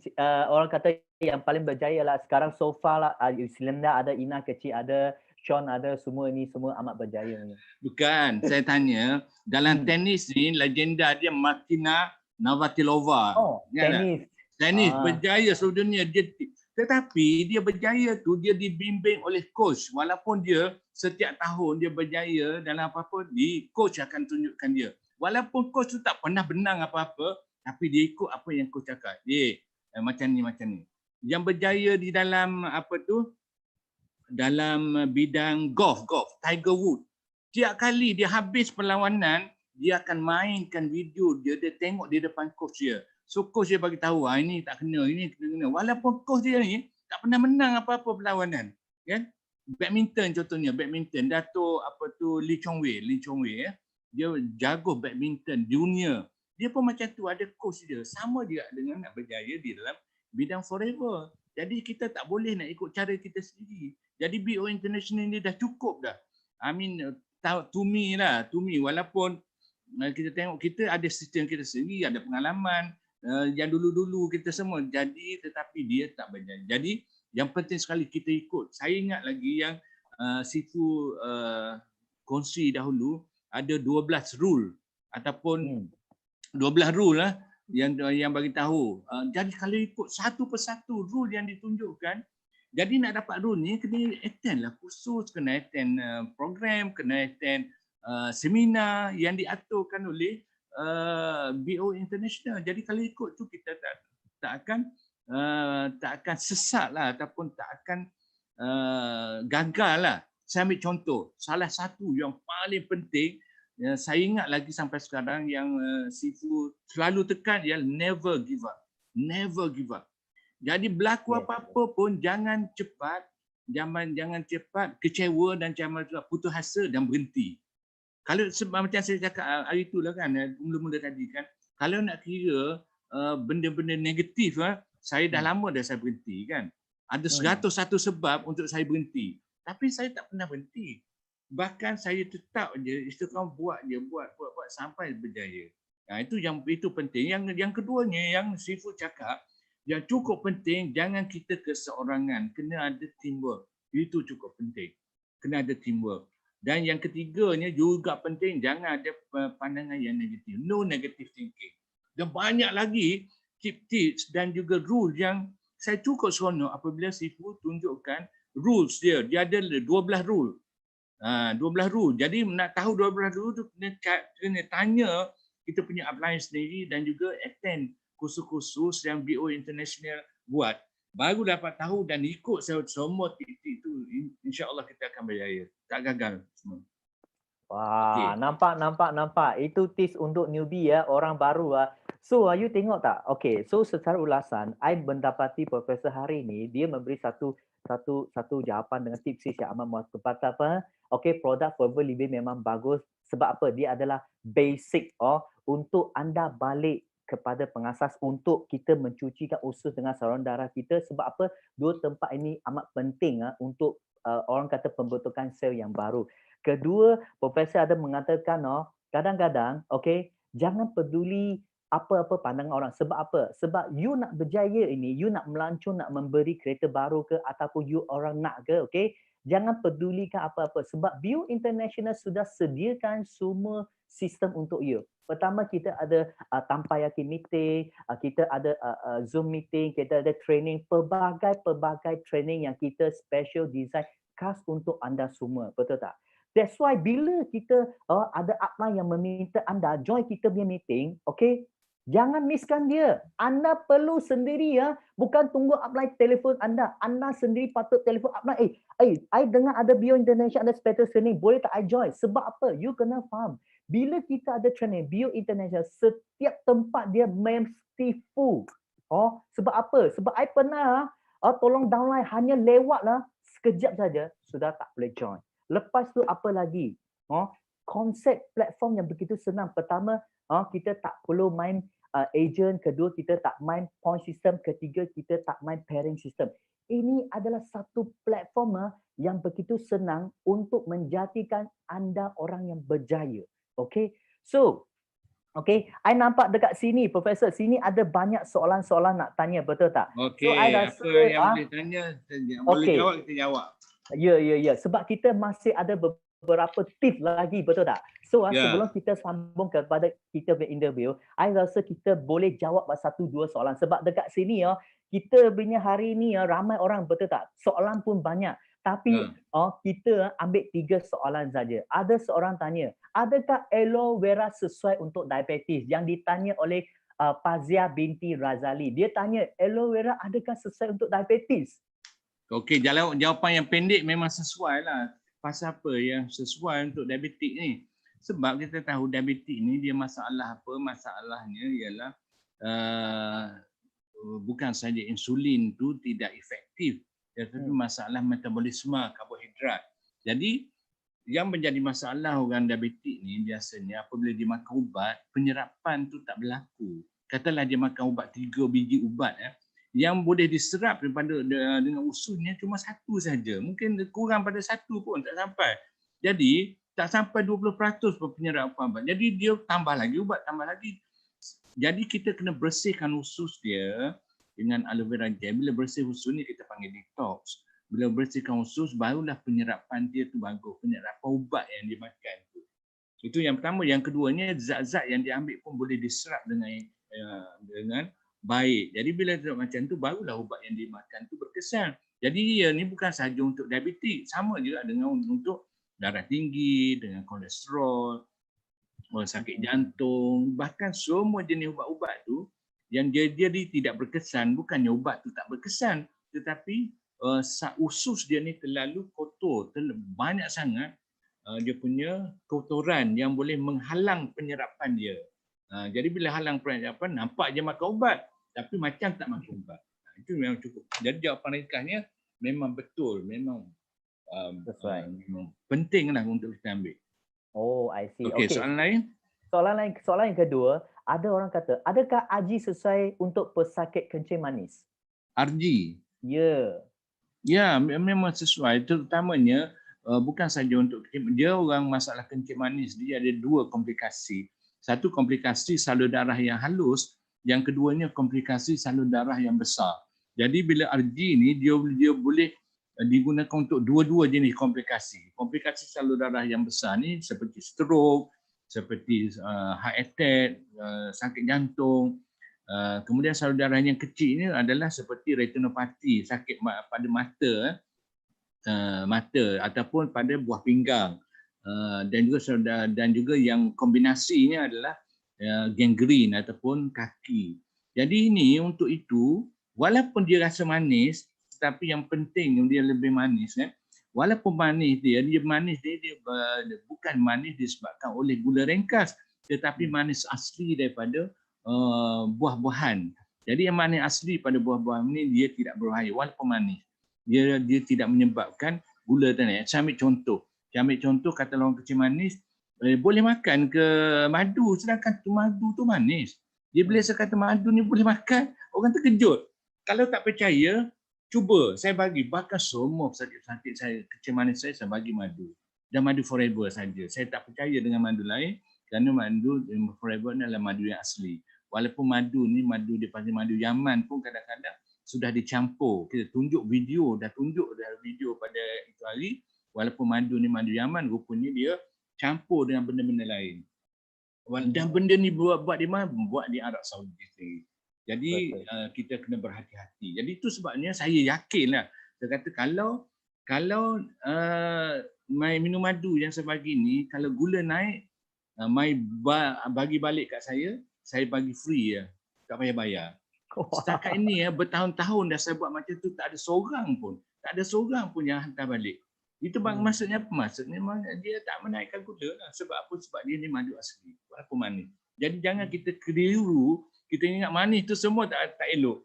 orang kata yang paling berjaya lah sekarang so far lah, Selenda ada, Ina kecil ada, Sean ada, semua amat berjaya. Bukan, saya tanya dalam tenis ni legenda dia Martina Navratilova. Tenis berjaya seluruh dunia. Tetapi dia berjaya tu dia dibimbing oleh coach. Walaupun dia setiap tahun dia berjaya dalam apa-apa, coach akan tunjukkan dia. Walaupun coach tu tak pernah menang apa-apa, tapi dia ikut apa yang coach cakap. Macam ni. Yang berjaya di dalam dalam bidang golf, Tiger Woods. Tiap kali dia habis perlawanan, dia akan mainkan video dia tengok di depan coach dia. So coach dia bagi tahu, ini tak kena, ini kena. Walaupun coach dia ni tak pernah menang apa-apa perlawanan, kan? Badminton contohnya, Dato' Lee Chong Wei dia jago badminton dunia. Dia pun macam tu, ada coach dia. Sama dia dengan nak berjaya di dalam bidang forever. Jadi kita tak boleh nak ikut cara kita sendiri. Jadi BO International ni dah cukup dah. I mean, to me, walaupun kita tengok kita ada sistem kita sendiri, ada pengalaman yang dulu-dulu kita semua. Jadi tetapi dia tak berjaya. Jadi yang penting sekali kita ikut. Saya ingat lagi yang Sifu kongsi dahulu, ada 12 rule ataupun 12 rule lah yang bagi tahu. Jadi kalau ikut satu persatu rule yang ditunjukkan, jadi nak dapat rule ni kena attend lah kursus, kena attend program, kena attend seminar yang diaturkan oleh BO International. Jadi kalau ikut tu kita tak akan sesat lah ataupun tak akan gagal lah. Saya ambil contoh, salah satu yang paling penting saya ingat lagi sampai sekarang yang Sifu selalu tekan ialah never give up. Never give up. Jadi berlaku Yes. apa-apa pun jangan cepat kecewa dan jangan putus asa dan berhenti. Kalau sebab macam saya cakap hari itulah kan, mula-mula tadi kan, kalau nak kira benda-benda negatif, saya dah lama dah saya berhenti kan. Ada 101 sebab untuk saya berhenti. Tapi saya tak pernah berhenti. Bahkan saya tetap je istiqamah buat sampai berjaya. Itu penting. Yang keduanya yang Sifu cakap, yang cukup penting, jangan kita keseorangan, kena ada teamwork. Itu cukup penting. Kena ada teamwork. Dan yang ketiganya juga penting, jangan ada pandangan yang negatif. No negative thinking. Dan banyak lagi tips dan juga rule yang saya cukup seronok apabila Sifu tunjukkan rules dia. Dia ada 12 rule. 12 rule. Jadi nak tahu 12 rule tu kena tanya kita punya upline sendiri dan juga attend kursus-kursus yang BO International buat. Baru dapat tahu dan ikut semua titik tu, insya-Allah kita akan berjaya. Tak gagal semua. Wah, nampak. Itu tips untuk newbie ya, orang baru So, you tengok tak? Okay, so secara ulasan, I mendapati Profesor hari ini, dia memberi satu jawapan dengan tips yang amat tepat apa? Okay, produk Forever Living memang bagus. Sebab apa? Dia adalah basic untuk anda balik kepada pengasas untuk kita mencucikan usus dengan saluran darah kita. Sebab apa? Dua tempat ini amat penting untuk orang kata pembentukan sel yang baru. Kedua, Profesor ada mengatakan kadang-kadang jangan peduli apa-apa pandangan orang. Sebab apa? Sebab you nak berjaya ini, you nak melancong, nak memberi kereta baru ke ataupun you orang nak ke, jangan pedulikan apa-apa sebab BO International sudah sediakan semua sistem untuk you. Pertama, kita ada tanpa yakin meeting, kita ada Zoom meeting, kita ada training, pelbagai training yang kita special design khas untuk anda semua. Betul tak? That's why bila kita ada upline yang meminta anda join kita punya meeting, jangan misskan dia. Anda perlu sendiri bukan tunggu upline telefon anda. Anda sendiri patut telefon upline. I dengar ada BO Indonesia ada special training, boleh tak I join? Sebab apa? You kena faham. Bila kita ada training BO International, setiap tempat dia mesti full. Sebab apa? Sebab I pernah tolong downline hanya lewatlah sekejap saja sudah tak boleh join. Lepas tu apa lagi? Konsep platform yang begitu senang. Pertama, kita tak perlu main agent. Kedua, kita tak main point system. Ketiga, kita tak main pairing system. Ini adalah satu platform yang begitu senang untuk menjadikan anda orang yang berjaya. So, I nampak dekat sini, Profesor, sini ada banyak soalan-soalan nak tanya, betul tak? Okey, So, I rasa, apa yang boleh tanya, boleh jawab, kita jawab. Ya. Sebab kita masih ada beberapa tips lagi, betul tak? So, sebelum kita sambung kepada kita punya interview, I rasa kita boleh jawab 1-2 soalan. Sebab dekat sini kita punya hari ni ramai orang, betul tak? Soalan pun banyak. Tapi kita ambil 3 soalan saja. Ada seorang tanya, adakah aloe vera sesuai untuk diabetes? Yang ditanya oleh Fazia binti Razali. Dia tanya, aloe vera adakah sesuai untuk diabetes? Okey, jawapan yang pendek memang sesuai lah. Pasal apa yang sesuai untuk diabetik ni? Sebab kita tahu diabetik ni dia masalah apa? Masalahnya ialah bukan saja insulin tu tidak efektif, tetapi masalah metabolisme karbohidrat. Jadi yang menjadi masalah orang diabetik ni biasanya apabila dia makan ubat, penyerapan tu tak berlaku. Katalah dia makan ubat 3 biji ubat yang boleh diserap daripada dengan ususnya cuma 1 saja. Mungkin kurang pada 1 pun tak sampai. Jadi tak sampai 20% pun penyerapan ubat. Jadi dia tambah lagi ubat, tambah lagi. Jadi kita kena bersihkan usus dia dengan aloe vera gel. Bila bersih usus ni kita panggil detox. Bila bersihkan usus barulah penyerapan dia tu bagus. Penyerapan ubat yang dimakan tu. Itu yang pertama. Yang keduanya zat-zat yang diambil pun boleh diserap dengan baik. Jadi bila macam tu barulah ubat yang dimakan tu berkesan. Jadi dia ni bukan sahaja untuk diabetik, sama juga dengan untuk darah tinggi, dengan kolesterol, orang sakit jantung, bahkan semua jenis ubat-ubat tu yang dia tidak berkesan, bukannya ubat tu tak berkesan, tetapi usus dia ni terlalu kotor, banyak sangat dia punya kotoran yang boleh menghalang penyerapan dia. Jadi bila halang penyerapan, nampak je makan ubat tapi macam tak makan ubat. Itu memang cukup. Jadi jawapan ringkasnya memang betul, memang That's right. memang pentinglah untuk kita ambil. Oh, I see. Okey, Okay. soalan lain? Soalan yang kedua, ada orang kata, adakah AJI sesuai untuk pesakit kencing manis? RG. Ya. Ya, memang sesuai. Terutamanya bukan saja untuk dia orang masalah kencing manis, dia ada dua komplikasi. Satu komplikasi salur darah yang halus, yang keduanya komplikasi salur darah yang besar. Jadi bila RG ni dia boleh digunakan untuk dua-dua jenis komplikasi. Komplikasi salur darah yang besar ni seperti stroke, seperti heart attack, sakit jantung. Kemudian salur darah yang kecil ini adalah seperti retinopati, sakit pada mata ataupun pada buah pinggang. Dan juga yang kombinasinya adalah gangren ataupun kaki. Jadi ini untuk itu walaupun dia rasa manis, tapi yang penting dia lebih manis kan. Walaupun manis dia bukan manis disebabkan oleh gula ringkas, tetapi manis asli daripada buah-buahan. Jadi yang manis asli pada buah-buahan ini dia tidak berbahaya walaupun manis. Dia tidak menyebabkan gula tadi. Saya ambil contoh kata orang kecil manis, boleh makan ke madu sedangkan madu tu manis. Dia bila saya kata madu ni boleh makan, orang terkejut. Kalau tak percaya, cuba saya bagi bahkan semua sakit-sakit saya kecil manis saya bagi madu. Dan madu forever saja. Saya tak percaya dengan madu lain kerana madu forever ni adalah madu yang asli. Walaupun madu ni madu dipanggil madu Yaman pun kadang-kadang sudah dicampur. Kita tunjuk video pada itu hari, walaupun madu ni madu Yaman, rupanya dia campur dengan benda-benda lain. Dan benda ni buat di mana? Buat di Arab Saudi sendiri. Jadi kita kena berhati-hati. Jadi itu sebabnya saya yakinlah. Saya kata kalau minum madu yang saya bagi ni, kalau gula naik, bagi balik kat saya bagi free ya. Tak payah bayar. Setakat ini bertahun-tahun dah saya buat macam tu, tak ada seorang pun yang hantar balik. Itu maksudnya apa? Maksudnya dia tak menaikkan gula lah. Sebab apa? Sebab dia ni madu asli. Walaupun manis. Jadi jangan kita keliru, kita ingat manis tu semua tak elok.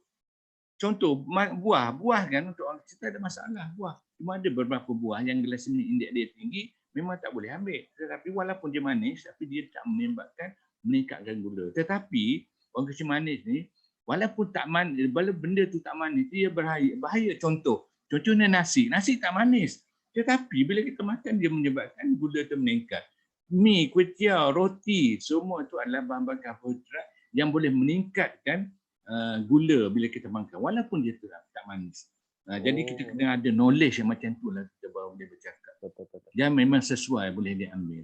Contoh, buah kan untuk orang kita ada masalah buah. Cuma ada beberapa buah yang glycemic index dia tinggi, memang tak boleh ambil. Tetapi walaupun dia manis, tapi dia tak menyebabkan meningkatkan gula. Tetapi orang kecil manis ni, walaupun tak manis, walaupun benda tu tak manis, dia bahaya. Contohnya nasi tak manis. Tetapi bila kita makan, dia menyebabkan gula tu meningkat. Mi, kuih tiaw, roti, semua itu adalah bahan-bahan karbohidrat yang boleh meningkatkan gula bila kita makan, walaupun dia tak manis. Jadi kita kena ada knowledge yang macam tu lah, kita baru boleh bercakap. Betul. Yang memang sesuai boleh diambil.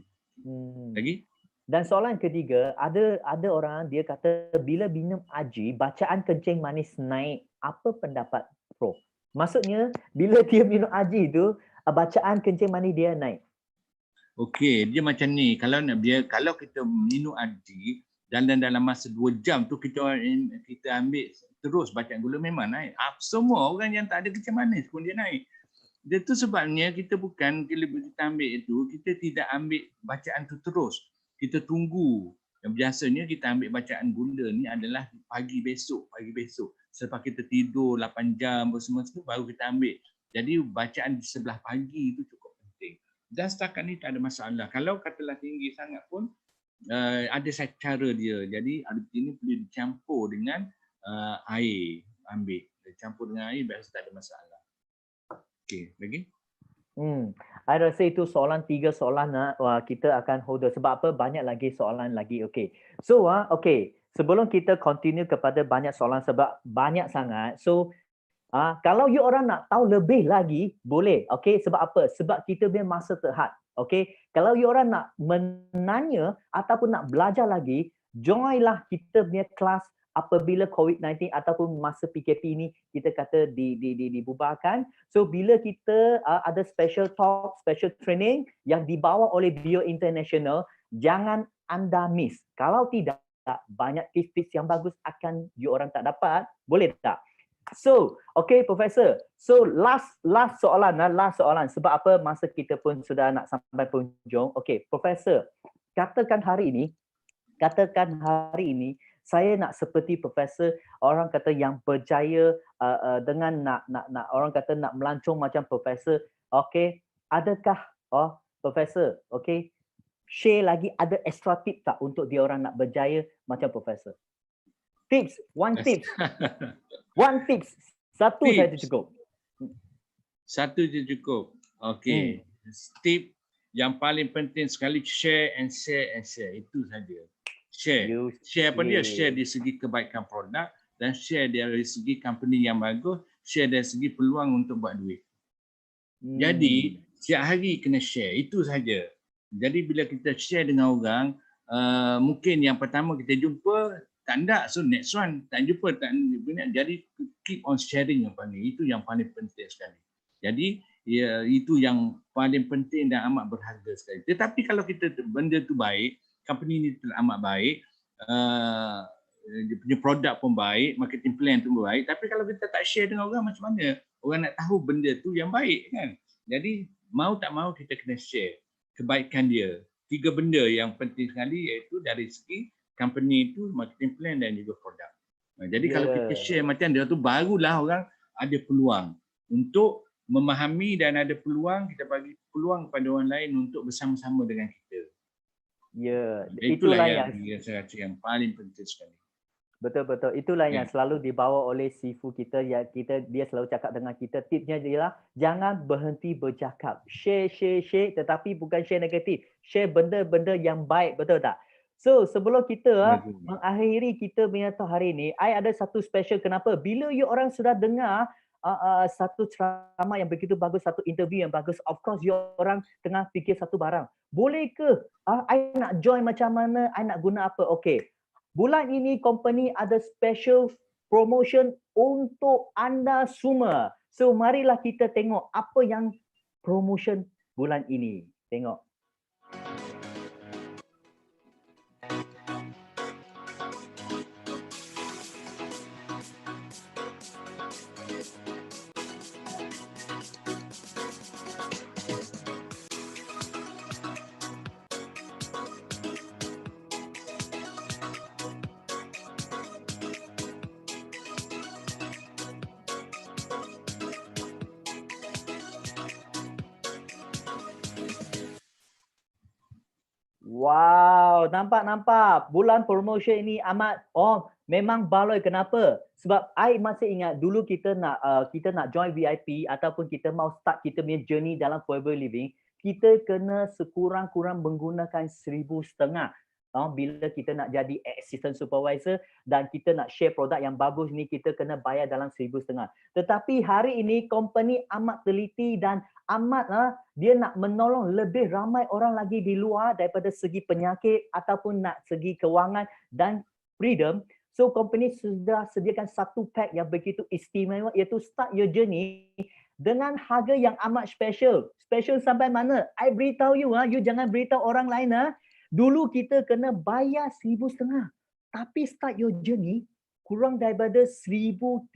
Lagi? Dan soalan ketiga, ada orang dia kata bila minum AJI, bacaan kencing manis naik. Apa pendapat Prof? Maksudnya bila dia minum AJI tu, bacaan kencing manis dia naik. Okey, dia macam ni. Kalau kita minum AJI dalam masa 2 jam tu kita ambil terus bacaan gula memang naik. Semua orang yang tak ada kencing manis pun dia naik. Itu sebabnya kita bila kita ambil itu, kita tidak ambil bacaan tu terus. Kita tunggu. Yang biasanya kita ambil bacaan gula ni adalah pagi besok. Selepas kita tidur 8 jam semua baru kita ambil. Jadi bacaan di sebelah pagi itu cukup penting. Dan setakat ni tak ada masalah. Kalau katalah tinggi sangat pun ada cara dia. Jadi RG ni boleh dicampur dengan air. Campur dengan air biasa tak ada masalah. Okey, lagi? I rasa itu 3 soalan kita akan hold. Sebab apa? Banyak lagi soalan lagi. Okey. So, sebelum kita continue kepada banyak soalan sebab banyak sangat. So, kalau you orang nak tahu lebih lagi, boleh. Okey, sebab apa? Sebab kita punya masa terhad. Okey, kalau you orang nak menanya ataupun nak belajar lagi, joinlah kita punya kelas apabila COVID-19 ataupun masa PKP ni kita kata dibubarkan. So bila kita ada special talk, special training yang dibawa oleh Bio International, jangan anda miss. Kalau tidak, banyak tips-tips yang bagus akan you orang tak dapat. Boleh tak? So, okay, Profesor. So, last soalan, last soalan. Sebab apa masa kita pun sudah nak sampai penghujung. Okay, Profesor. Katakan hari ini, saya nak seperti Profesor, orang kata yang berjaya dengan nak orang kata nak melancong macam Profesor. Okay, adakah Profesor, okay, share lagi ada extra tip tak untuk dia orang nak berjaya macam Profesor? Tips, one tips. Satu Tips. saja cukup. Satu je cukup. Okey. Tip yang paling penting sekali, share and share and share. Itu saja. Share. Share apa dia? Share dari segi kebaikan produk dan share dari segi company yang bagus, share dari segi peluang untuk buat duit. Jadi, setiap hari kena share. Itu saja. Jadi bila kita share dengan orang, mungkin yang pertama kita jumpa tak ada, so next one tak jumpa, tak ada. Jadi keep on sharing yang panggil. Itu yang paling penting sekali. Jadi ya, itu yang paling penting dan amat berharga sekali. Tetapi kalau kita benda tu baik, company ni amat baik, dia punya produk pun baik, marketing plan tu baik, tapi kalau kita tak share dengan orang, macam mana orang nak tahu benda tu yang baik kan? Jadi mau tak mau kita kena share kebaikan dia. 3 benda yang penting sekali, iaitu dari segi company itu, marketing plan dan juga produk. Jadi kalau kita share macam dia tu, barulah orang ada peluang untuk memahami dan ada peluang, kita bagi peluang kepada orang lain untuk bersama-sama dengan kita. Ya, itulah yang saya rasa yang paling penting sekali. Betul-betul. Itulah yang selalu dibawa oleh Sifu kita. Dia selalu cakap dengan kita. Tipsnya ialah jangan berhenti bercakap. Share. Tetapi bukan share negatif. Share benda-benda yang baik. Betul tak? So, sebelum kita mengakhiri kita punya hari ini, I ada satu special. Kenapa? Bila you orang sudah dengar satu ceramah yang begitu bagus, satu interview yang bagus, of course you orang tengah fikir satu barang. Boleh ke? I nak join macam mana? I nak guna apa? Okay. Bulan ini company ada special promotion untuk anda semua. So marilah kita tengok apa yang promotion bulan ini. Tengok. Wow, nampak. Bulan promotion ini amat memang baloi. Kenapa? Sebab I masih ingat dulu kita nak join VIP ataupun kita mau start kita punya journey dalam forever living, kita kena sekurang-kurang menggunakan 1,500. Bila kita nak jadi assistant supervisor dan kita nak share produk yang bagus ni, kita kena bayar dalam 1,500. Tetapi hari ini company amat teliti dan amat dia nak menolong lebih ramai orang lagi di luar daripada segi penyakit ataupun nak segi kewangan dan freedom. So company sudah sediakan satu pack yang begitu istimewa, iaitu Start Your Journey dengan harga yang amat special. Special sampai mana? I beritahu you, you jangan beritahu orang lain. Dulu kita kena bayar 1,500. Tapi Start Your Journey kurang daripada 1,300.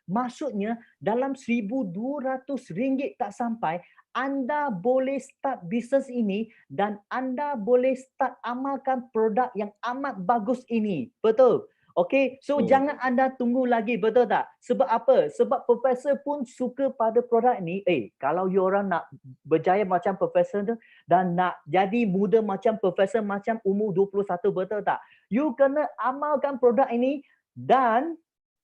Maksudnya dalam 1,200 ringgit tak sampai, anda boleh start bisnes ini dan anda boleh start amalkan produk yang amat bagus ini. Betul? Okay, so jangan anda tunggu lagi, betul tak? Sebab apa? Sebab Profesor pun suka pada produk ni. Kalau you orang nak berjaya macam Profesor tu dan nak jadi muda macam Profesor macam umur 21, betul tak? You kena amalkan produk ini dan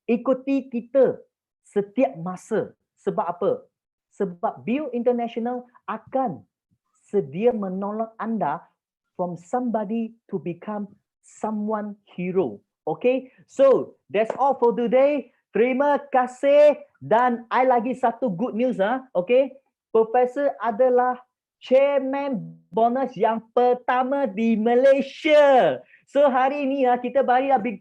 ikuti kita setiap masa. Sebab apa? Sebab Bio International akan sedia menolong anda from somebody to become someone hero. Okay, so that's all for today. Terima kasih dan I lagi satu good news. Okay, Profesor adalah chairman bonus yang pertama di Malaysia. So hari ini kita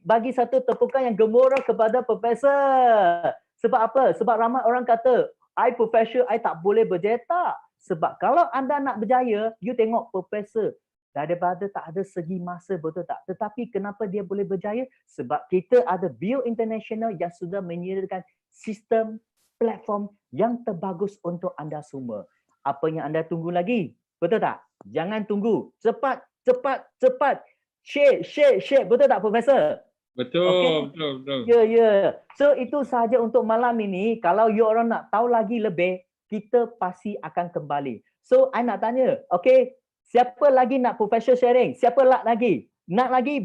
bagi satu tepukan yang gemuruh kepada Profesor. Sebab apa? Sebab ramai orang kata, I Profesor, I tak boleh berjaya. Tak. Sebab kalau anda nak berjaya, you tengok Profesor daripada tak ada segi masa, betul tak? Tetapi kenapa dia boleh berjaya? Sebab kita ada Bio International yang sudah menyediakan sistem platform yang terbagus untuk anda semua. Apa yang anda tunggu lagi? Betul tak? Jangan tunggu. Cepat, cepat, cepat. Share, share, share. Betul tak, Profesor? Betul, betul. Ya, ya. So itu sahaja untuk malam ini. Kalau you orang nak tahu lagi lebih, kita pasti akan kembali. So I nak tanya, okay, siapa lagi nak professional sharing? Siapa lagi? Nak lagi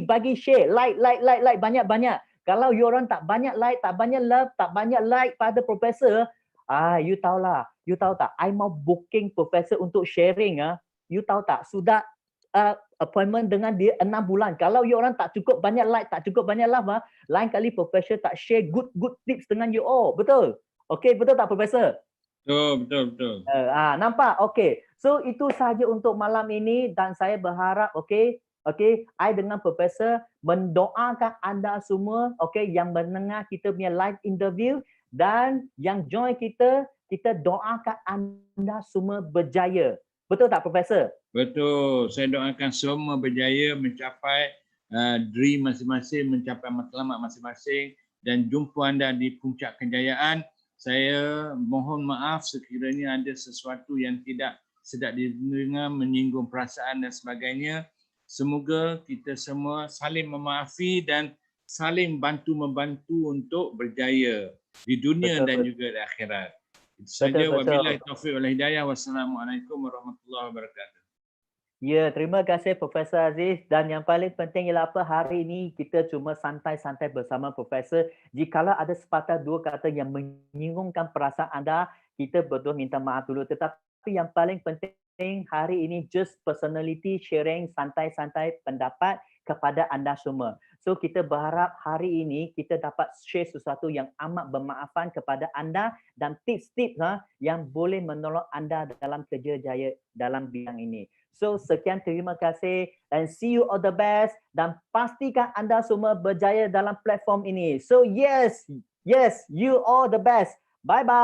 bagi share, like banyak-banyak. Kalau you orang tak banyak like, tak banyak love, tak banyak like pada profesor, you tahulah, you tahu tak? I mau booking profesor untuk sharing You tahu tak? Sudah appointment dengan dia 6 bulan. Kalau you orang tak cukup banyak like, tak cukup banyak love, lain kali profesor tak share good tips dengan you all. Betul? Okay, betul tak, Profesor? Betul. Nampak? Okay. So itu sahaja untuk malam ini dan saya berharap, okay, I dengan Profesor mendoakan anda semua, okay, yang mendengar kita punya live interview dan yang join kita doakan anda semua berjaya. Betul tak, Profesor? Betul. Saya doakan semua berjaya mencapai dream masing-masing, mencapai matlamat masing-masing dan jumpa anda di puncak kejayaan. Saya mohon maaf sekiranya ada sesuatu yang tidak sedap didengar, menyinggung perasaan dan sebagainya. Semoga kita semua saling memaafi dan saling bantu-membantu untuk berjaya di dunia dan juga di akhirat. Itu saja. Wabillahi taufiq wal hidayah. Wassalamualaikum warahmatullahi wabarakatuh. Ya, terima kasih Profesor Aziz. Dan yang paling penting ialah apa, hari ini kita cuma santai-santai bersama Profesor. Jikalau ada sepatah dua kata yang menyinggungkan perasaan anda, kita betul minta maaf dulu. Tetapi yang paling penting hari ini just personality sharing, santai-santai pendapat kepada anda semua. So kita berharap hari ini kita dapat share sesuatu yang amat bermanfaat kepada anda dan tips-tips yang boleh menolong anda dalam kerja jaya dalam bidang ini. So sekian, terima kasih dan see you all the best dan pastikan anda semua berjaya dalam platform ini. So yes, you all the best. Bye-bye.